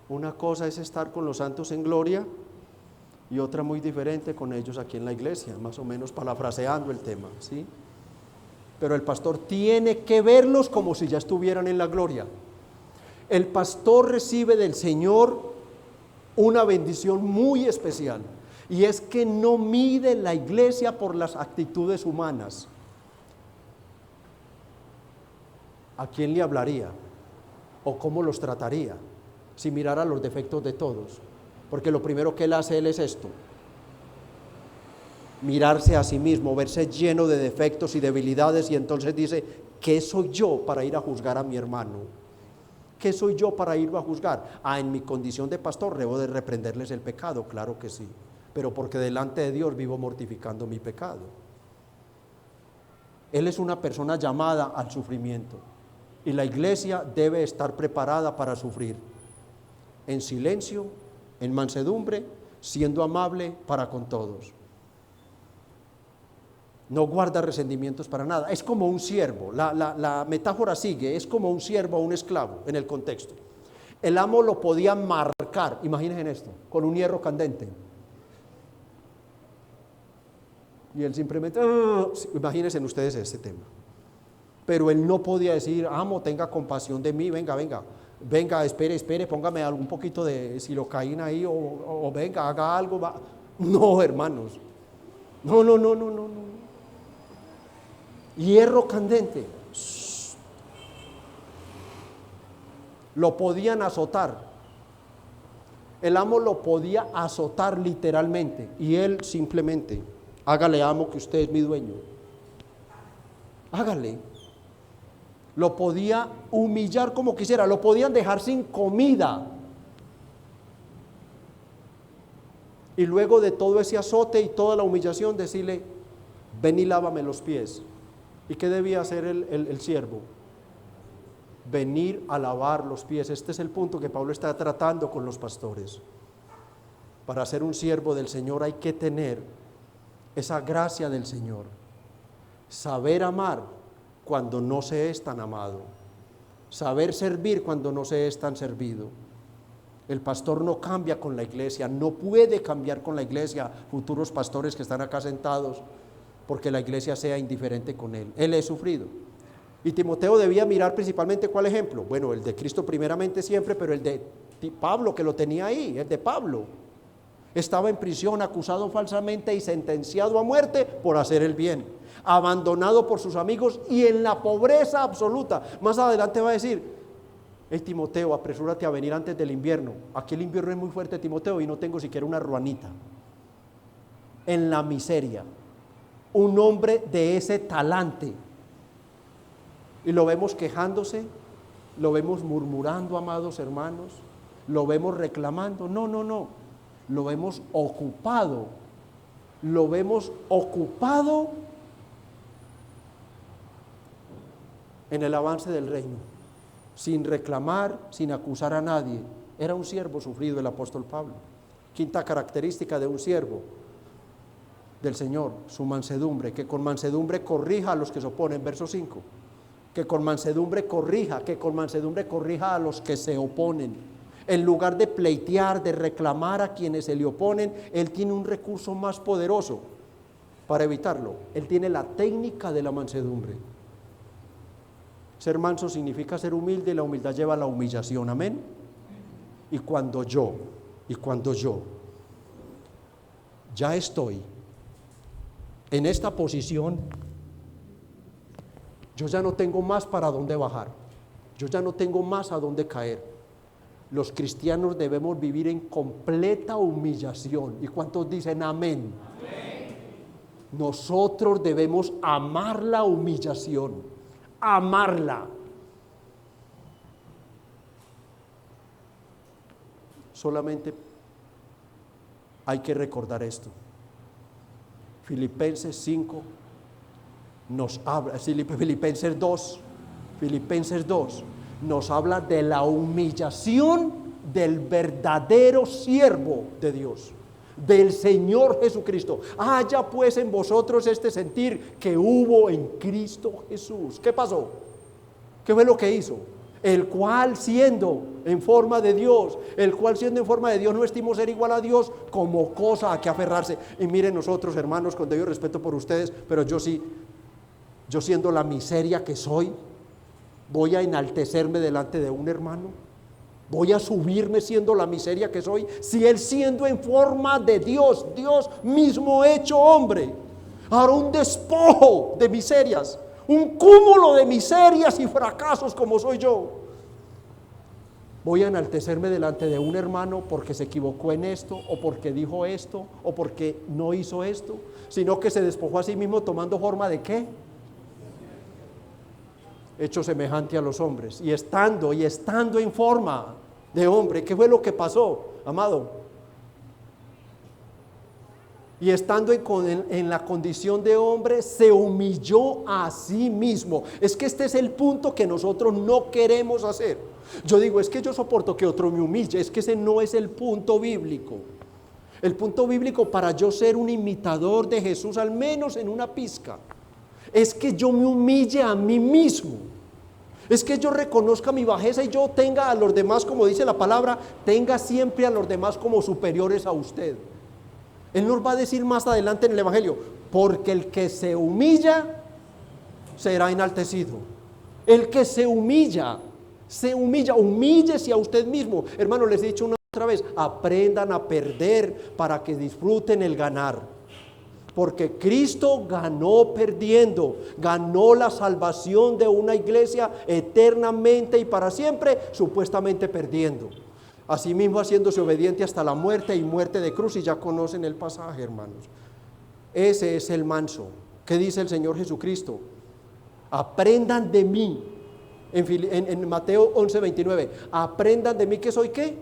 Una cosa es estar con los santos en gloria y otra muy diferente con ellos aquí en la iglesia, más o menos parafraseando el tema, ¿sí? Pero el pastor tiene que verlos como si ya estuvieran en la gloria. El pastor recibe del Señor una bendición muy especial, y es que no mide la iglesia por las actitudes humanas. ¿A quién le hablaría? ¿O cómo los trataría? Si mirara los defectos de todos. Porque lo primero que él hace es esto: mirarse a sí mismo, verse lleno de defectos y debilidades, y entonces dice: ¿qué soy yo para ir a juzgar a mi hermano? ¿Qué soy yo para irlo a juzgar? En mi condición de pastor debo de reprenderles el pecado, claro que sí, pero porque delante de Dios vivo mortificando mi pecado. Él es una persona llamada al sufrimiento, y la iglesia debe estar preparada para sufrir, en silencio, en mansedumbre, siendo amable para con todos. No guarda resentimientos para nada. Es como un siervo. La metáfora sigue: es como un siervo o un esclavo en el contexto. El amo lo podía marcar, imagínense esto, con un hierro candente. Y él simplemente, imagínense ustedes este tema. Pero él no podía decir: amo, tenga compasión de mí, venga, espere, póngame un poquito de silocaína ahí, o venga, haga algo. No, hermanos. No. Hierro candente. Lo podían azotar. El amo lo podía azotar literalmente, y él simplemente: hágale, amo, que usted es mi dueño. Hágale. Lo podía humillar como quisiera, lo podían dejar sin comida. Y luego de todo ese azote y toda la humillación, decirle: ven y lávame los pies. ¿Y qué debía hacer el siervo? Venir a lavar los pies. Este es el punto que Pablo está tratando con los pastores. Para ser un siervo del Señor hay que tener esa gracia del Señor, saber amar cuando no se es tan amado, saber servir cuando no se es tan servido. El pastor no cambia con la iglesia, no puede cambiar con la iglesia, futuros pastores que están acá sentados, porque la iglesia sea indiferente con él. Él es sufrido. Y Timoteo debía mirar principalmente, ¿cuál ejemplo? Bueno, el de Cristo primeramente siempre, pero el de Pablo, que lo tenía ahí, el de Pablo. Estaba en prisión, acusado falsamente y sentenciado a muerte por hacer el bien, abandonado por sus amigos y en la pobreza absoluta. Más adelante va a decir: Timoteo, apresúrate a venir antes del invierno. Aquí el invierno es muy fuerte, Timoteo, y no tengo siquiera una ruanita. En la miseria. Un hombre de ese talante. Y lo vemos quejándose, lo vemos murmurando, amados hermanos, lo vemos reclamando. No. Lo vemos ocupado en el avance del reino, sin reclamar, sin acusar a nadie. Era un siervo sufrido el apóstol Pablo. Quinta característica de un siervo del Señor: su mansedumbre, que con mansedumbre corrija a los que se oponen. Verso 5, que con mansedumbre corrija a los que se oponen. En lugar de pleitear, de reclamar a quienes se le oponen, él tiene un recurso más poderoso para evitarlo. Él tiene la técnica de la mansedumbre. Ser manso significa ser humilde, y la humildad lleva a la humillación. Amén. Y cuando yo ya estoy en esta posición, yo ya no tengo más para dónde bajar, yo ya no tengo más a dónde caer. Los cristianos debemos vivir en completa humillación. ¿Y cuántos dicen amén? Amén. Nosotros debemos amar la humillación, amarla. Solamente hay que recordar esto. Filipenses 5 nos habla, Filipenses 2 nos habla de la humillación del verdadero siervo de Dios. del Señor Jesucristo. Haya pues en vosotros este sentir que hubo en Cristo Jesús. ¿Qué pasó? ¿Qué fue lo que hizo? El cual siendo en forma de Dios, no estimó ser igual a Dios como cosa a que aferrarse. Y miren nosotros, hermanos, con debido respeto por ustedes, pero yo siendo la miseria que soy, voy a enaltecerme delante de un hermano. Voy a subirme siendo la miseria que soy, si él siendo en forma de Dios, Dios mismo hecho hombre, ahora un despojo de miserias, un cúmulo de miserias y fracasos como soy yo. Voy a enaltecerme delante de un hermano porque se equivocó en esto, o porque dijo esto, o porque no hizo esto, sino que se despojó a sí mismo tomando forma de ¿qué? Hecho semejante a los hombres, y estando en forma de hombre. ¿Qué fue lo que pasó, amado? Y estando en la condición de hombre, se humilló a sí mismo. Es que este es el punto que nosotros no queremos hacer. Yo digo, es que yo soporto que otro me humille, es que ese no es el punto bíblico. El punto bíblico para yo ser un imitador de Jesús, al menos en una pizca, es que yo me humille a mí mismo. Es que yo reconozca mi bajeza y yo tenga a los demás, como dice la palabra, tenga siempre a los demás como superiores a usted. Él nos va a decir más adelante en el Evangelio, porque el que se humilla será enaltecido. El que se humilla, humíllese a usted mismo. Hermano, les he dicho una otra vez, aprendan a perder para que disfruten el ganar. Porque Cristo ganó perdiendo, ganó la salvación de una iglesia eternamente y para siempre, supuestamente perdiendo. Asimismo haciéndose obediente hasta la muerte y muerte de cruz, y ya conocen el pasaje, hermanos. Ese es el manso. ¿Qué dice el Señor Jesucristo? Aprendan de mí, en Mateo 11:29, aprendan de mí que soy ¿qué?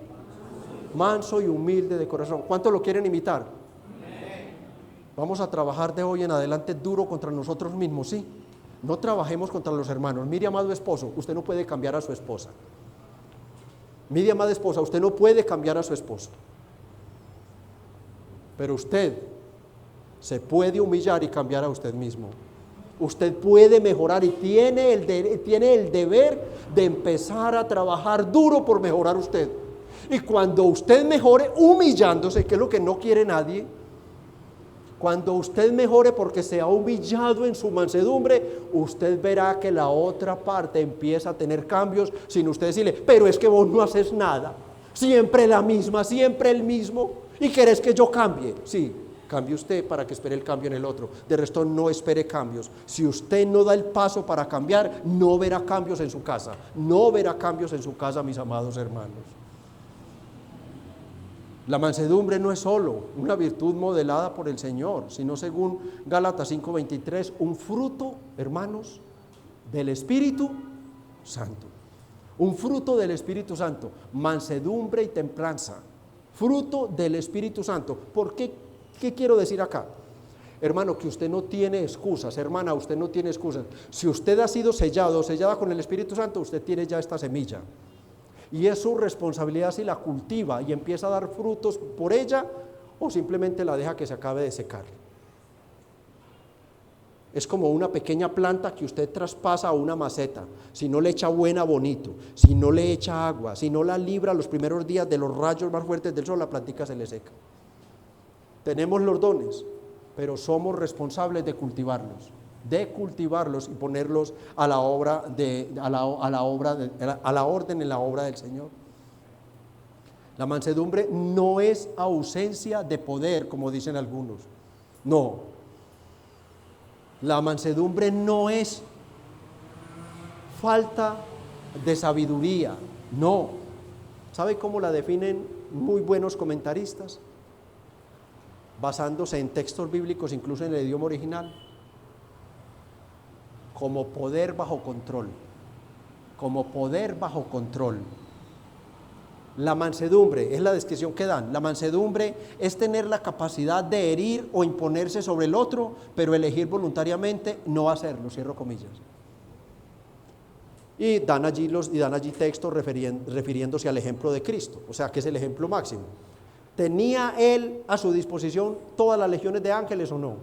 Manso y humilde de corazón. ¿Cuántos lo quieren imitar? Vamos a trabajar de hoy en adelante duro contra nosotros mismos, ¿sí? No trabajemos contra los hermanos. Mire, amado esposo, usted no puede cambiar a su esposa. Mire, amada esposa, usted no puede cambiar a su esposo. Pero usted se puede humillar y cambiar a usted mismo. Usted puede mejorar y tiene el deber de empezar a trabajar duro por mejorar usted. Y cuando usted mejore humillándose, que es lo que no quiere nadie, cuando usted mejore porque se ha humillado en su mansedumbre, usted verá que la otra parte empieza a tener cambios sin usted decirle, pero es que vos no haces nada, siempre la misma, siempre el mismo, y querés que yo cambie. Sí, cambie usted para que espere el cambio en el otro. De resto, no espere cambios. Si usted no da el paso para cambiar, no verá cambios en su casa. No verá cambios en su casa, mis amados hermanos. La mansedumbre no es solo una virtud modelada por el Señor, sino según Gálatas 5:23, un fruto, hermanos, del Espíritu Santo. Un fruto del Espíritu Santo, mansedumbre y templanza, fruto del Espíritu Santo. ¿Por qué? ¿Qué quiero decir acá? Hermano, que usted no tiene excusas, hermana, usted no tiene excusas. Si usted ha sido sellado o sellada con el Espíritu Santo, usted tiene ya esta semilla. Y es su responsabilidad si la cultiva y empieza a dar frutos por ella o simplemente la deja que se acabe de secar. Es como una pequeña planta que usted traspasa a una maceta. Si no le echa buena, bonito. Si no le echa agua, si no la libra los primeros días de los rayos más fuertes del sol, la plantica se le seca. Tenemos los dones, pero somos responsables de cultivarlos y ponerlos a la obra a la orden en la obra del Señor. La mansedumbre no es ausencia de poder, como dicen algunos. No. La mansedumbre no es falta de sabiduría. No. ¿Sabe cómo la definen muy buenos comentaristas? Basándose en textos bíblicos, incluso en el idioma original. Como poder bajo control. Como poder bajo control. La mansedumbre es la descripción que dan. La mansedumbre es tener la capacidad de herir o imponerse sobre el otro, pero elegir voluntariamente no hacerlo, cierro comillas. Y dan allí textos refiriéndose al ejemplo de Cristo, o sea que es el ejemplo máximo. ¿Tenía él a su disposición todas las legiones de ángeles o no?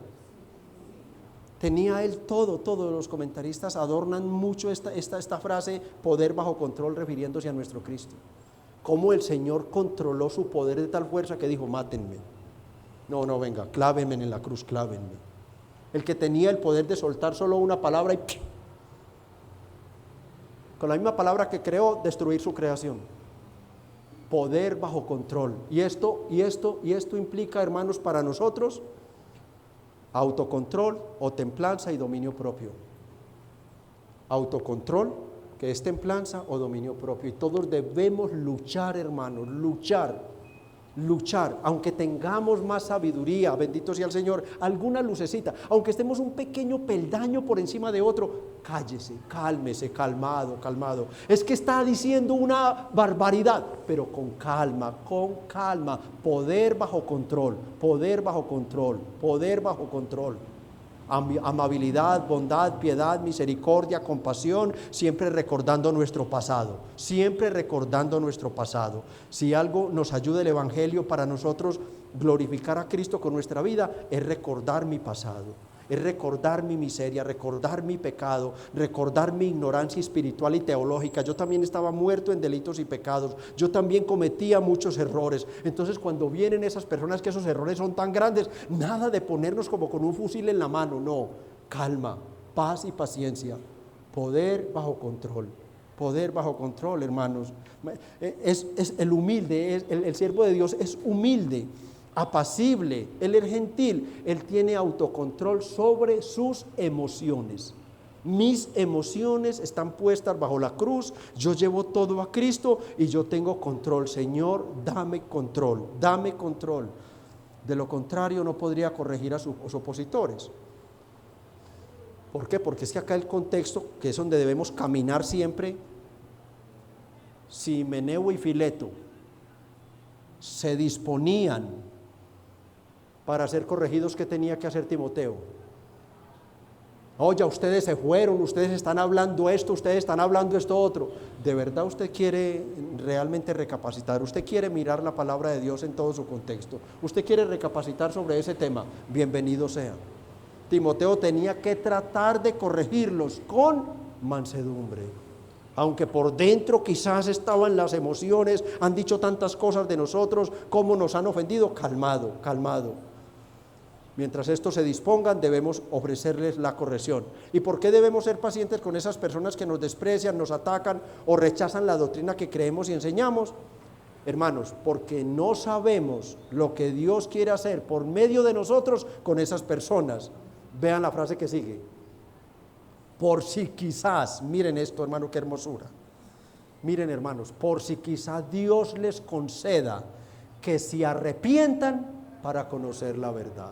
Tenía él todo. Los comentaristas adornan mucho esta frase, poder bajo control, refiriéndose a nuestro Cristo. Cómo el Señor controló su poder de tal fuerza que dijo, mátenme. No, venga, clávenme en la cruz, clávenme. El que tenía el poder de soltar solo una palabra y con la misma palabra que creó, destruir su creación. Poder bajo control. Y esto implica, hermanos, para nosotros, autocontrol o templanza y dominio propio. Autocontrol, que es templanza o dominio propio. Y todos debemos luchar, hermanos, luchar, aunque tengamos más sabiduría, bendito sea el Señor, alguna lucecita, aunque estemos un pequeño peldaño por encima de otro, cállese, cálmese, calmado. Es que está diciendo una barbaridad, pero con calma, poder bajo control. Amabilidad, bondad, piedad, misericordia, compasión, siempre recordando nuestro pasado. Si algo nos ayuda el Evangelio para nosotros glorificar a Cristo con nuestra vida, es recordar mi pasado, es recordar mi miseria, recordar mi pecado, recordar mi ignorancia espiritual y teológica. Yo también estaba muerto en delitos y pecados, yo también cometía muchos errores. Entonces, cuando vienen esas personas que esos errores son tan grandes, nada de ponernos como con un fusil en la mano, no, calma, paz y paciencia, poder bajo control, hermanos. Es el humilde, el siervo de Dios es humilde, apacible, él es gentil, él tiene autocontrol sobre sus emociones. Mis emociones están puestas bajo la cruz, yo llevo todo a Cristo y yo tengo control. Señor, dame control. De lo contrario no podría corregir a sus opositores. ¿Por qué? Porque es que acá el contexto, que es donde debemos caminar siempre, si Himeneo y Fileto se disponían para ser corregidos, ¿qué tenía que hacer Timoteo? Oye, ustedes se fueron, ustedes están hablando esto, ustedes están hablando esto otro. ¿De verdad usted quiere realmente recapacitar? ¿Usted quiere mirar la palabra de Dios en todo su contexto? ¿Usted quiere recapacitar sobre ese tema? Bienvenido sea. Timoteo tenía que tratar de corregirlos con mansedumbre. Aunque por dentro quizás estaban las emociones, han dicho tantas cosas de nosotros, cómo nos han ofendido, calmado. Mientras estos se dispongan, debemos ofrecerles la corrección. ¿Y por qué debemos ser pacientes con esas personas que nos desprecian, nos atacan o rechazan la doctrina que creemos y enseñamos? Hermanos, porque no sabemos lo que Dios quiere hacer por medio de nosotros con esas personas. Vean la frase que sigue. Por si quizás, miren esto, hermano, qué hermosura. Miren, hermanos, por si quizás Dios les conceda que se arrepientan para conocer la verdad.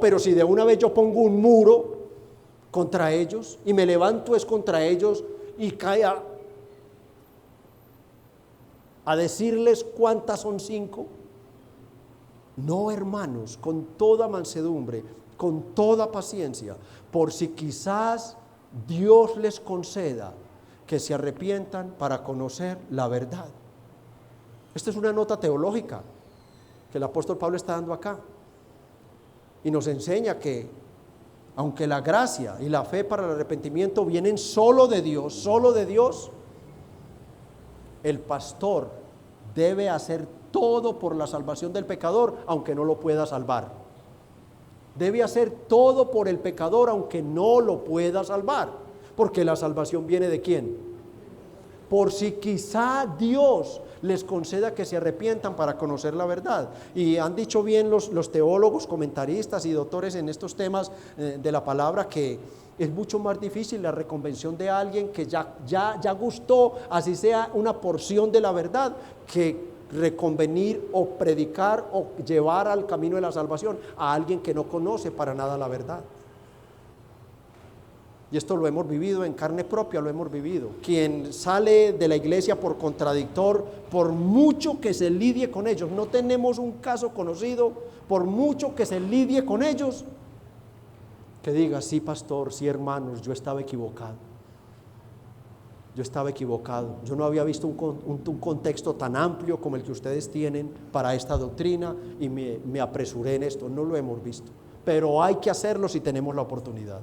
Pero si de una vez yo pongo un muro contra ellos y me levanto es contra ellos y cae a decirles cuántas son 5. No, hermanos, con toda mansedumbre, con toda paciencia, por si quizás Dios les conceda que se arrepientan para conocer la verdad. Esta es una nota teológica que el apóstol Pablo está dando acá. Y nos enseña que, aunque la gracia y la fe para el arrepentimiento vienen solo de Dios, el pastor debe hacer todo por la salvación del pecador, aunque no lo pueda salvar. Debe hacer todo por el pecador, aunque no lo pueda salvar, porque la salvación viene ¿de quién? Por si quizá Dios les conceda que se arrepientan para conocer la verdad. Y han dicho bien los teólogos, comentaristas y doctores en estos temas de la palabra, que es mucho más difícil la reconvención de alguien que ya gustó, así sea una porción de la verdad, que reconvenir o predicar o llevar al camino de la salvación a alguien que no conoce para nada la verdad. Y esto lo hemos vivido en carne propia, lo hemos vivido. Quien sale de la iglesia por contradictor, por mucho que se lidie con ellos, no tenemos un caso conocido, por mucho que se lidie con ellos, que diga, sí pastor, sí hermanos, yo estaba equivocado. yo estaba equivocado. Yo no había visto un contexto tan amplio como el que ustedes tienen para esta doctrina y me apresuré en esto. No lo hemos visto, pero hay que hacerlo si tenemos la oportunidad.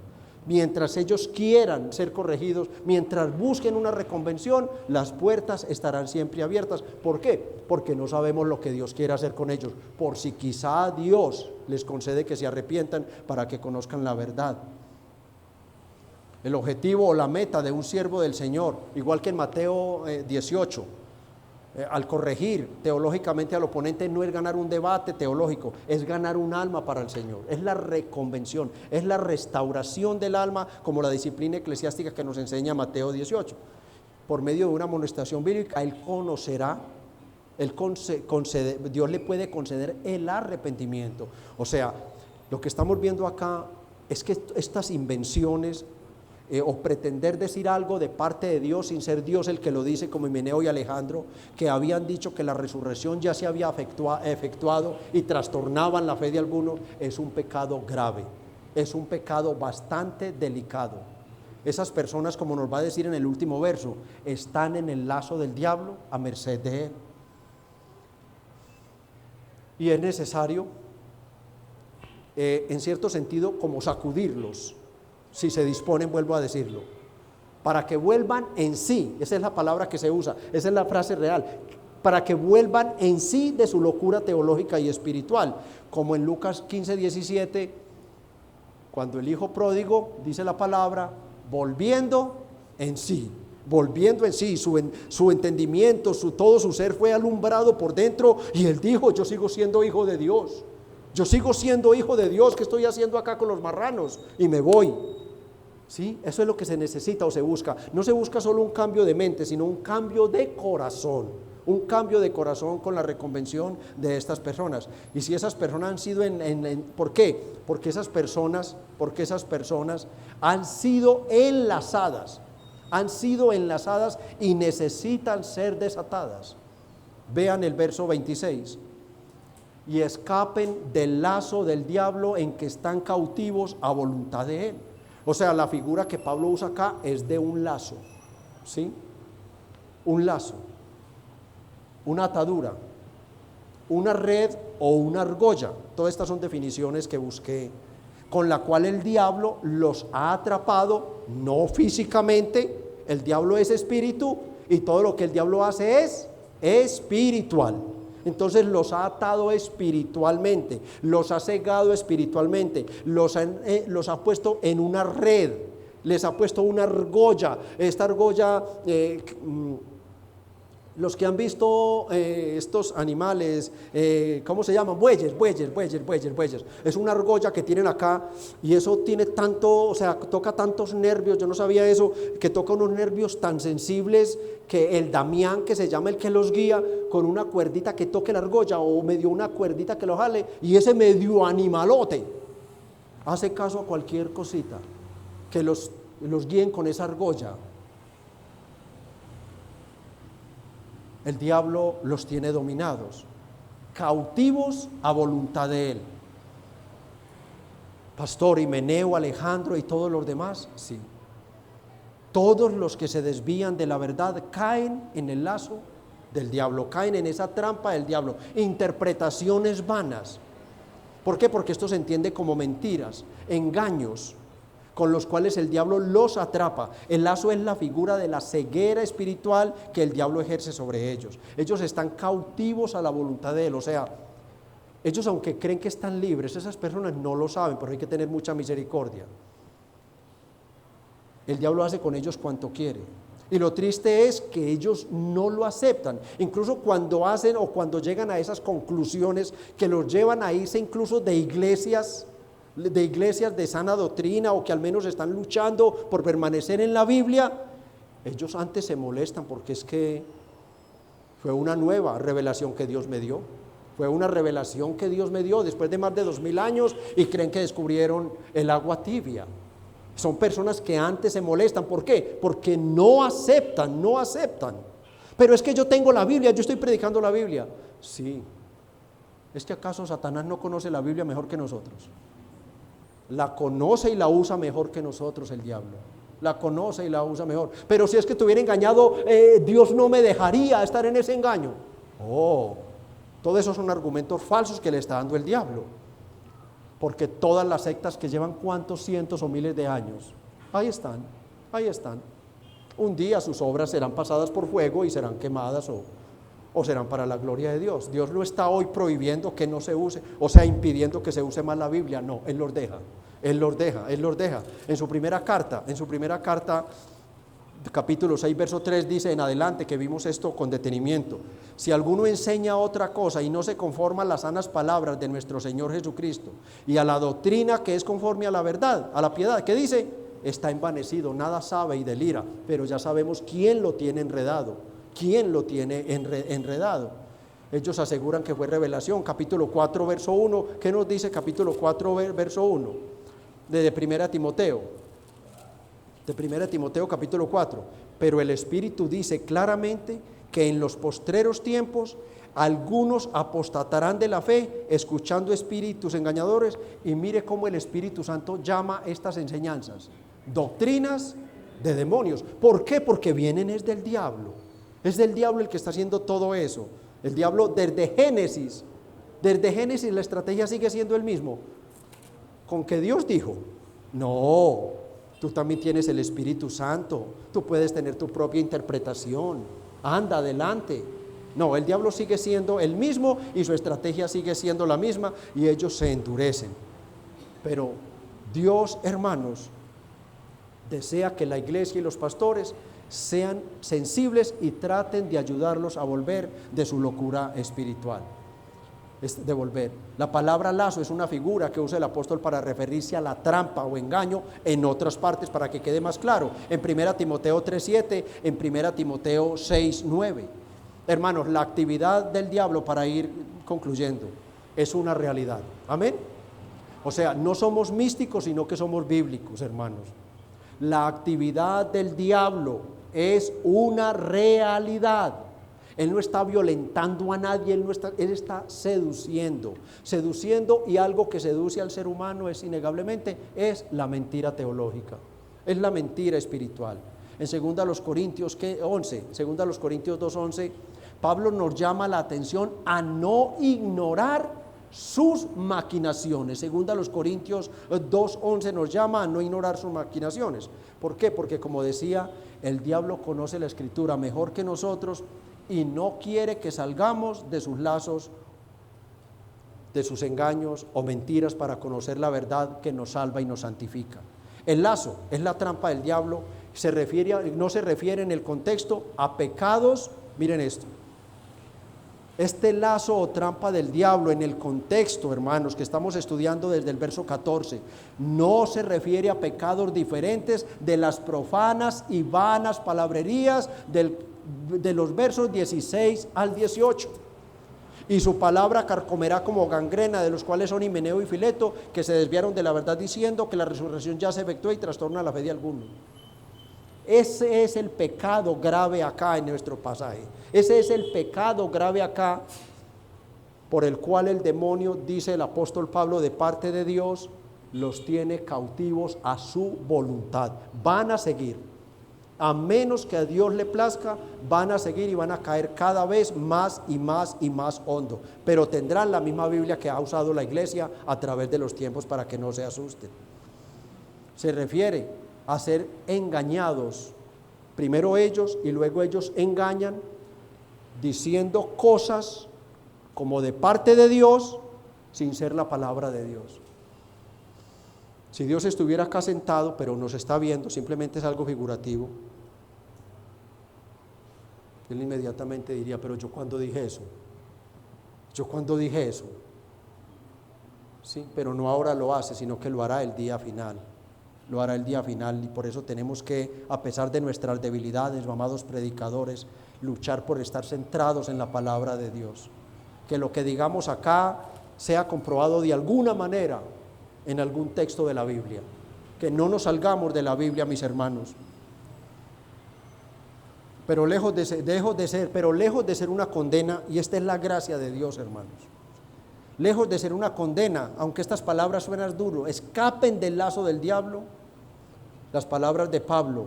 Mientras ellos quieran ser corregidos, mientras busquen una reconvención, las puertas estarán siempre abiertas. ¿Por qué? Porque no sabemos lo que Dios quiere hacer con ellos, por si quizá Dios les concede que se arrepientan para que conozcan la verdad. El objetivo o la meta de un siervo del Señor, igual que en Mateo 18, al corregir teológicamente al oponente, no es ganar un debate teológico, es ganar un alma para el Señor, es la reconvención, es la restauración del alma, como la disciplina eclesiástica que nos enseña Mateo 18. Por medio de una amonestación bíblica, él conocerá, Dios le puede conceder el arrepentimiento. O sea, lo que estamos viendo acá es que estas invenciones, o pretender decir algo de parte de Dios sin ser Dios el que lo dice, como Himeneo y Alejandro, que habían dicho que la resurrección ya se había efectuado y trastornaban la fe de algunos, es un pecado grave, es un pecado bastante delicado. Esas personas, como nos va a decir en el último verso, están en el lazo del diablo a merced de él. Y es necesario, en cierto sentido, como sacudirlos, si se disponen, vuelvo a decirlo, para que vuelvan en sí. Esa es la palabra que se usa, esa es la frase real, para que vuelvan en sí de su locura teológica y espiritual, como en Lucas 15:17, cuando el hijo pródigo, dice la palabra, volviendo en sí, su entendimiento, todo su ser fue alumbrado por dentro, y él dijo: yo sigo siendo hijo de Dios, yo sigo siendo hijo de Dios, ¿qué estoy haciendo acá con los marranos? Y me voy. ¿Sí? Eso es lo que se necesita o se busca. No se busca solo un cambio de mente, sino un cambio de corazón. Un cambio de corazón con la reconvención de estas personas. Y si esas personas han sido ¿por qué? Porque esas personas han sido enlazadas y necesitan ser desatadas. Vean el verso 26. Y escapen del lazo del diablo en que están cautivos a voluntad de él. O sea, la figura que Pablo usa acá es de un lazo, ¿sí? Un lazo, una atadura, una red o una argolla. Todas estas son definiciones que busqué, con la cual el diablo los ha atrapado, no físicamente. El diablo es espíritu y todo lo que el diablo hace es espiritual. Entonces los ha atado espiritualmente, los ha cegado espiritualmente, los ha puesto en una red, les ha puesto una argolla. Esta argolla, los que han visto estos animales, ¿cómo se llaman? Bueyes. Es una argolla que tienen acá, y eso tiene tanto, o sea, toca tantos nervios. Yo no sabía eso, que toca unos nervios tan sensibles que el Damián, que se llama el que los guía, con una cuerdita que toque la argolla o medio una cuerdita que lo jale, y ese medio animalote hace caso a cualquier cosita que los guíen con esa argolla. El diablo los tiene dominados, cautivos a voluntad de él. Pastor Himeneo, Alejandro y todos los demás, sí. Todos los que se desvían de la verdad caen en el lazo del diablo, caen en esa trampa del diablo. Interpretaciones vanas. ¿Por qué? Porque esto se entiende como mentiras, engaños, con los cuales el diablo los atrapa. El lazo es la figura de la ceguera espiritual que el diablo ejerce sobre ellos. Ellos están cautivos a la voluntad de él. O sea, ellos, aunque creen que están libres, esas personas no lo saben, pero hay que tener mucha misericordia. El diablo hace con ellos cuanto quiere. Y lo triste es que ellos no lo aceptan. Incluso cuando hacen o cuando llegan a esas conclusiones que los llevan a irse incluso de iglesias de sana doctrina, o que al menos están luchando por permanecer en la Biblia, ellos antes se molestan porque es que fue una nueva revelación que Dios me dio. Fue una revelación que Dios me dio después de más de 2000 años y creen que descubrieron el agua tibia. Son personas que antes se molestan. ¿Por qué? Porque no aceptan. Pero es que yo tengo la Biblia, yo estoy predicando la Biblia. Sí. ¿Es que acaso Satanás no conoce la Biblia mejor que nosotros? La conoce y la usa mejor que nosotros el diablo. la conoce y la usa mejor. Pero si es que te hubiera engañado, Dios no me dejaría estar en ese engaño. Oh, todos esos son argumentos falsos que le está dando el diablo. Porque todas las sectas que llevan cuántos cientos o miles de años, ahí están, ahí están. Un día sus obras serán pasadas por fuego y serán quemadas o serán para la gloria de Dios. Dios lo está hoy prohibiendo que no se use, o sea, impidiendo que se use más la Biblia. No, Él los deja, Él los deja, Él los deja. En su primera carta, capítulo 6, verso 3 dice en adelante, que vimos esto con detenimiento: si alguno enseña otra cosa y no se conforma a las sanas palabras de nuestro Señor Jesucristo y a la doctrina que es conforme a la verdad, a la piedad, ¿qué dice? Está envanecido, nada sabe y delira. Pero ya sabemos quién lo tiene enredado, quién lo tiene enredado. Ellos aseguran que fue revelación. Capítulo 4, verso 1, ¿qué nos dice capítulo 4, verso 1? De 1 Timoteo. De 1 Timoteo capítulo 4. Pero el Espíritu dice claramente que en los postreros tiempos algunos apostatarán de la fe, escuchando espíritus engañadores. Y mire cómo el Espíritu Santo llama estas enseñanzas: doctrinas de demonios. ¿Por qué? Porque vienen es del diablo. Es del diablo el que está haciendo todo eso. El diablo desde Génesis la estrategia sigue siendo el mismo. ¿Con que Dios dijo? No, tú también tienes el Espíritu Santo, tú puedes tener tu propia interpretación, anda adelante. No, el diablo sigue siendo el mismo y su estrategia sigue siendo la misma, y ellos se endurecen. Pero Dios, hermanos, desea que la iglesia y los pastores sean sensibles y traten de ayudarlos a volver de su locura espiritual. Es de volver. La palabra lazo es una figura que usa el apóstol para referirse a la trampa o engaño en otras partes, para que quede más claro. En 1 Timoteo 3:7, en 1 Timoteo 6:9. Hermanos, la actividad del diablo, para ir concluyendo, es una realidad. Amén. O sea, no somos místicos, sino que somos bíblicos, hermanos. La actividad del diablo es una realidad. Él no está violentando a nadie, él está seduciendo, y algo que seduce al ser humano es innegablemente la mentira teológica, es la mentira espiritual. En 2 Corintios 2:11, Pablo nos llama la atención a no ignorar sus maquinaciones. 2 Corintios 2:11 nos llama a no ignorar sus maquinaciones. ¿Por qué? Porque, como decía, el diablo conoce la Escritura mejor que nosotros y no quiere que salgamos de sus lazos, de sus engaños o mentiras, para conocer la verdad que nos salva y nos santifica. El lazo es la trampa del diablo. No se refiere en el contexto a pecados. Miren esto: este lazo o trampa del diablo en el contexto, hermanos, que estamos estudiando desde el verso 14, no se refiere a pecados diferentes de las profanas y vanas palabrerías de los versos 16 al 18. Y su palabra carcomerá como gangrena, de los cuales son Himeneo y Fileto, que se desviaron de la verdad diciendo que la resurrección ya se efectuó, y trastorna la fe de algunos. Ese es el pecado grave acá en nuestro pasaje. Ese es el pecado grave acá, por el cual el demonio, dice el apóstol Pablo, de parte de Dios, los tiene cautivos a su voluntad. Van a seguir, a menos que a Dios le plazca, van a seguir y van a caer cada vez más y más y más hondo. Pero tendrán la misma Biblia que ha usado la iglesia a través de los tiempos, para que no se asusten. Se refiere a ser engañados, primero ellos y luego ellos engañan, diciendo cosas como de parte de Dios sin ser la palabra de Dios. Si Dios estuviera acá sentado, pero nos está viendo, simplemente es algo figurativo, Él inmediatamente diría: pero yo cuando dije eso, sí, pero no ahora lo hace, sino que lo hará el día final. Lo hará el día final, y por eso tenemos que, a pesar de nuestras debilidades, amados predicadores, luchar por estar centrados en la palabra de Dios. Que lo que digamos acá sea comprobado de alguna manera en algún texto de la Biblia. Que no nos salgamos de la Biblia, mis hermanos. Pero lejos de ser una condena, y esta es la gracia de Dios, hermanos. Lejos de ser una condena, aunque estas palabras suenan duro, escapen del lazo del diablo. Las palabras de Pablo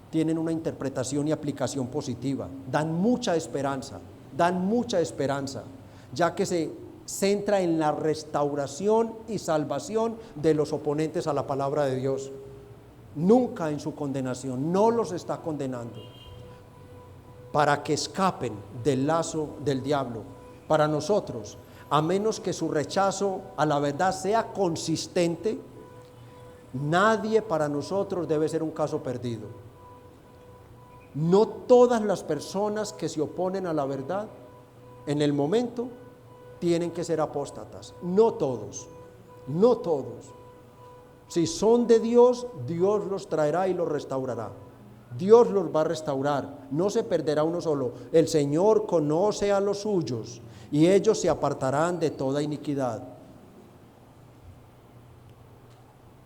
tienen una interpretación y aplicación positiva, dan mucha esperanza, ya que se centra en la restauración y salvación de los oponentes a la palabra de Dios, nunca en su condenación. No los está condenando para que escapen del lazo del diablo. Para nosotros, a menos que su rechazo a la verdad sea consistente, nadie para nosotros debe ser un caso perdido. No todas las personas que se oponen a la verdad en el momento tienen que ser apóstatas. No todos. Si son de Dios, Dios los traerá y los restaurará. Dios los va a restaurar, no se perderá uno solo. El Señor conoce a los suyos y ellos se apartarán de toda iniquidad.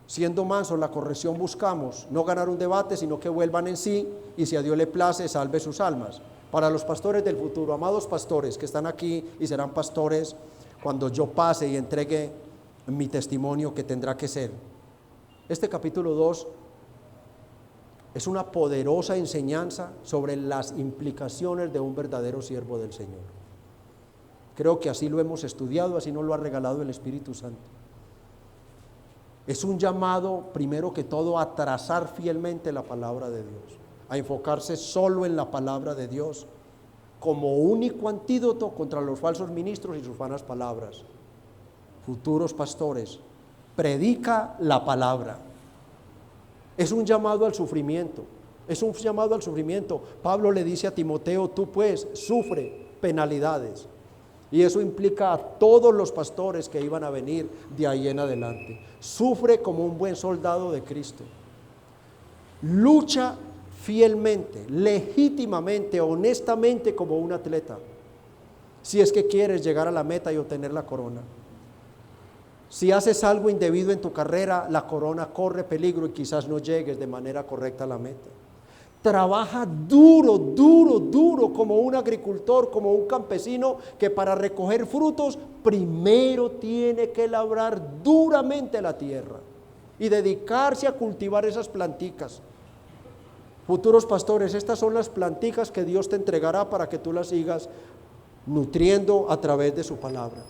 Siendo mansos, la corrección buscamos, no ganar un debate, sino que vuelvan en sí y si a Dios le place, salve sus almas. Para los pastores del futuro, amados pastores que están aquí y serán pastores cuando yo pase y entregue mi testimonio que tendrá que ser. Este capítulo 2 es una poderosa enseñanza sobre las implicaciones de un verdadero siervo del Señor. Creo que así lo hemos estudiado, así nos lo ha regalado el Espíritu Santo. Es un llamado, primero que todo, a trazar fielmente la palabra de Dios, a enfocarse solo en la palabra de Dios como único antídoto contra los falsos ministros y sus vanas palabras. Futuros pastores, predica la palabra. Es un llamado al sufrimiento, Pablo le dice a Timoteo, tú pues sufre penalidades. Y eso implica a todos los pastores que iban a venir de ahí en adelante. Sufre como un buen soldado de Cristo. Lucha fielmente, legítimamente, honestamente como un atleta. Si es que quieres llegar a la meta y obtener la corona. Si haces algo indebido en tu carrera, la corona corre peligro y quizás no llegues de manera correcta a la meta. Trabaja duro como un agricultor, como un campesino que para recoger frutos primero tiene que labrar duramente la tierra y dedicarse a cultivar esas planticas. Futuros pastores, estas son las planticas que Dios te entregará para que tú las sigas nutriendo a través de su palabra.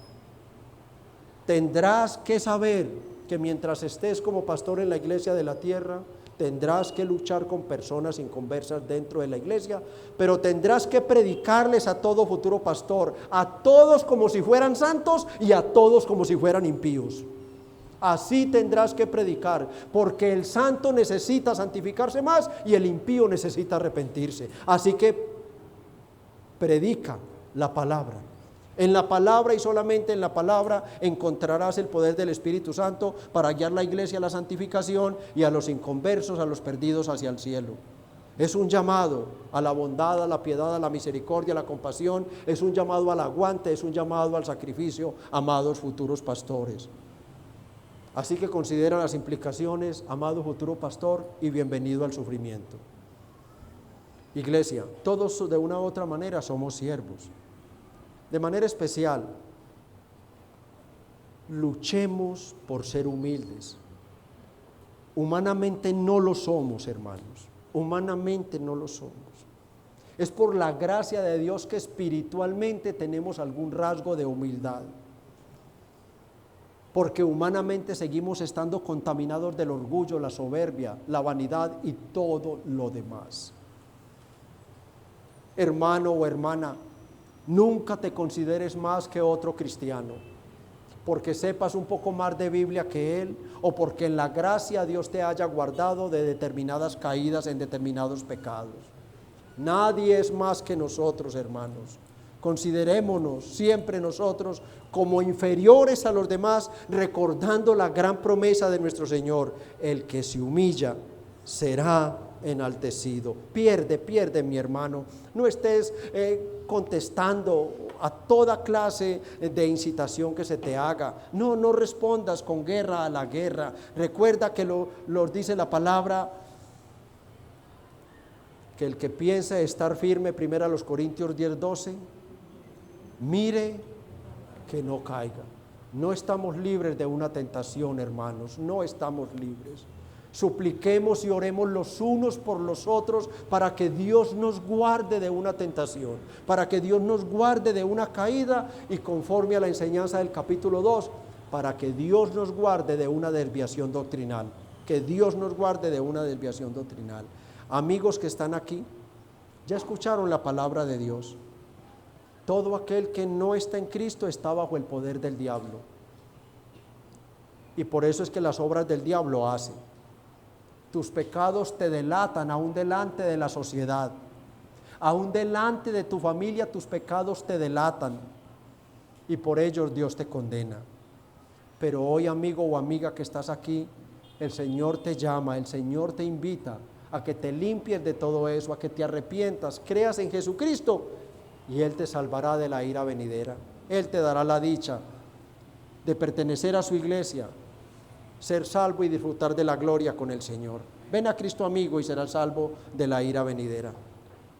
Tendrás que saber que mientras estés como pastor en la iglesia de la tierra, tendrás que luchar con personas inconversas dentro de la iglesia, pero tendrás que predicarles a todo futuro pastor, a todos como si fueran santos y a todos como si fueran impíos. Así tendrás que predicar, porque el santo necesita santificarse más y el impío necesita arrepentirse. Así que predica la palabra. En la palabra y solamente en la palabra encontrarás el poder del Espíritu Santo para guiar la iglesia a la santificación y a los inconversos, a los perdidos hacia el cielo. Es un llamado a la bondad, a la piedad, a la misericordia, a la compasión. Es un llamado al aguante, es un llamado al sacrificio, amados futuros pastores. Así que considera las implicaciones, amado futuro pastor, y bienvenido al sufrimiento. Iglesia, todos de una u otra manera somos siervos. De manera especial, luchemos por ser humildes. Humanamente no lo somos, hermanos. Humanamente no lo somos. Es por la gracia de Dios que espiritualmente tenemos algún rasgo de humildad. Porque humanamente seguimos estando contaminados del orgullo, la soberbia, la vanidad y todo lo demás. Hermano o hermana, nunca te consideres más que otro cristiano, porque sepas un poco más de Biblia que él, o porque en la gracia Dios te haya guardado de determinadas caídas en determinados pecados. Nadie es más que nosotros, hermanos. Considerémonos siempre nosotros como inferiores a los demás, recordando la gran promesa de nuestro Señor: el que se humilla será enaltecido. Pierde mi hermano. No estés contestando a toda clase de incitación que se te haga. No respondas con guerra a la guerra. Recuerda que lo dice la palabra, que el que piensa estar firme, 1 Corintios 10:12, mire que no caiga. No estamos libres de una tentación, hermanos, no estamos libres. Supliquemos y oremos los unos por los otros para que Dios nos guarde de una tentación, para que Dios nos guarde de una caída y conforme a la enseñanza del capítulo 2, para que Dios nos guarde de una desviación doctrinal. Que Dios nos guarde de una desviación doctrinal. Amigos que están aquí, ya escucharon la palabra de Dios. Todo aquel que no está en Cristo está bajo el poder del diablo. Y por eso es que las obras del diablo hacen. Tus pecados te delatan aún delante de la sociedad. Aún delante de tu familia tus pecados te delatan. Y por ellos Dios te condena. Pero hoy, amigo o amiga que estás aquí, el Señor te llama, el Señor te invita a que te limpies de todo eso, a que te arrepientas, creas en Jesucristo y Él te salvará de la ira venidera. Él te dará la dicha de pertenecer a su iglesia, ser salvo y disfrutar de la gloria con el Señor. Ven a Cristo, amigo, y serás salvo de la ira venidera.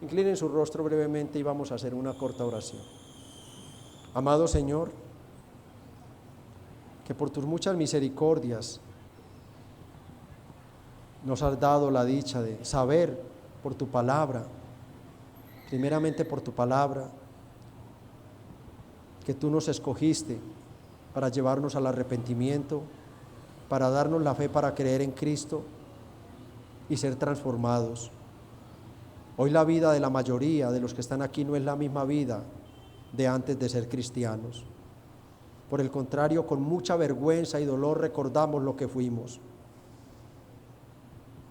Inclinen su rostro brevemente y vamos a hacer una corta oración. Amado Señor, que por tus muchas misericordias nos has dado la dicha de saber por tu palabra, primeramente por tu palabra, que tú nos escogiste para llevarnos al arrepentimiento, para darnos la fe para creer en Cristo y ser transformados. Hoy la vida de la mayoría de los que están aquí no es la misma vida de antes de ser cristianos. Por el contrario, con mucha vergüenza y dolor recordamos lo que fuimos.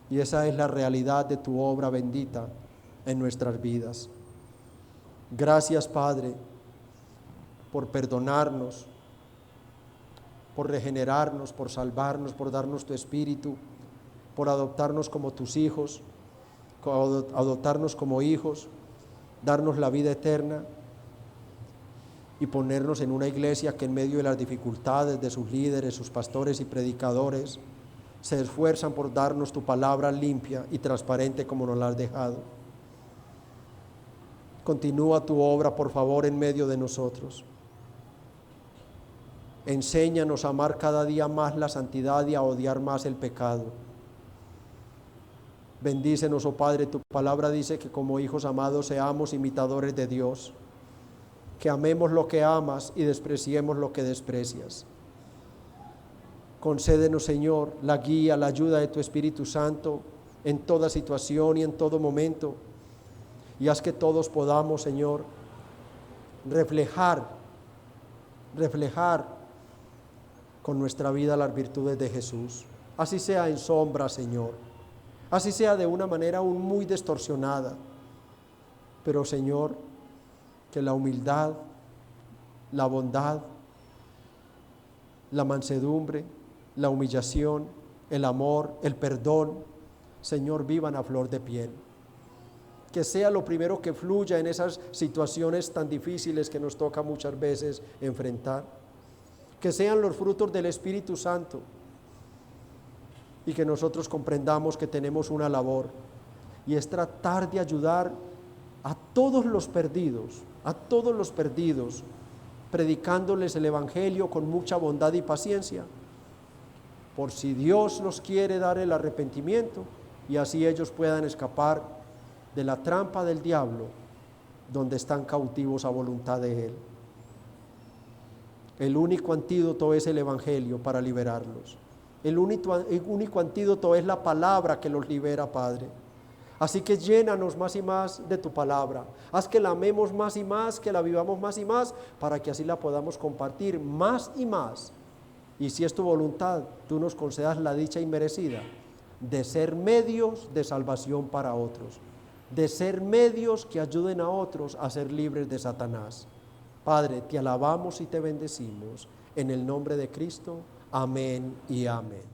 Y esa es la realidad de tu obra bendita en nuestras vidas. Gracias, Padre, por perdonarnos, por regenerarnos, por salvarnos, por darnos tu Espíritu, por adoptarnos como tus hijos, adoptarnos como hijos, darnos la vida eterna y ponernos en una iglesia que en medio de las dificultades de sus líderes, sus pastores y predicadores, se esfuerzan por darnos tu palabra limpia y transparente como nos la has dejado. Continúa tu obra, por favor, en medio de nosotros. Enséñanos a amar cada día más la santidad y a odiar más el pecado. Bendícenos, oh Padre, tu palabra dice que como hijos amados seamos imitadores de Dios, que amemos lo que amas y despreciemos lo que desprecias. Concédenos, Señor, la guía, la ayuda de tu Espíritu Santo en toda situación y en todo momento. Y haz que todos podamos, Señor, reflejar con nuestra vida las virtudes de Jesús. Así sea en sombra, Señor. Así sea de una manera aún muy distorsionada. Pero, Señor, que la humildad, la bondad, la mansedumbre, la humillación, el amor, el perdón, Señor, vivan a flor de piel. Que sea lo primero que fluya en esas situaciones tan difíciles que nos toca muchas veces enfrentar. Que sean los frutos del Espíritu Santo y que nosotros comprendamos que tenemos una labor y es tratar de ayudar a todos los perdidos, predicándoles el Evangelio con mucha bondad y paciencia, por si Dios los quiere dar el arrepentimiento y así ellos puedan escapar de la trampa del diablo donde están cautivos a voluntad de Él. El único antídoto es el Evangelio para liberarlos. El único antídoto es la palabra que los libera, Padre. Así que llénanos más y más de tu palabra. Haz que la amemos más y más, que la vivamos más y más, para que así la podamos compartir más y más. Y si es tu voluntad, tú nos concedas la dicha inmerecida de ser medios de salvación para otros, de ser medios que ayuden a otros a ser libres de Satanás. Padre, te alabamos y te bendecimos. En el nombre de Cristo, amén y amén.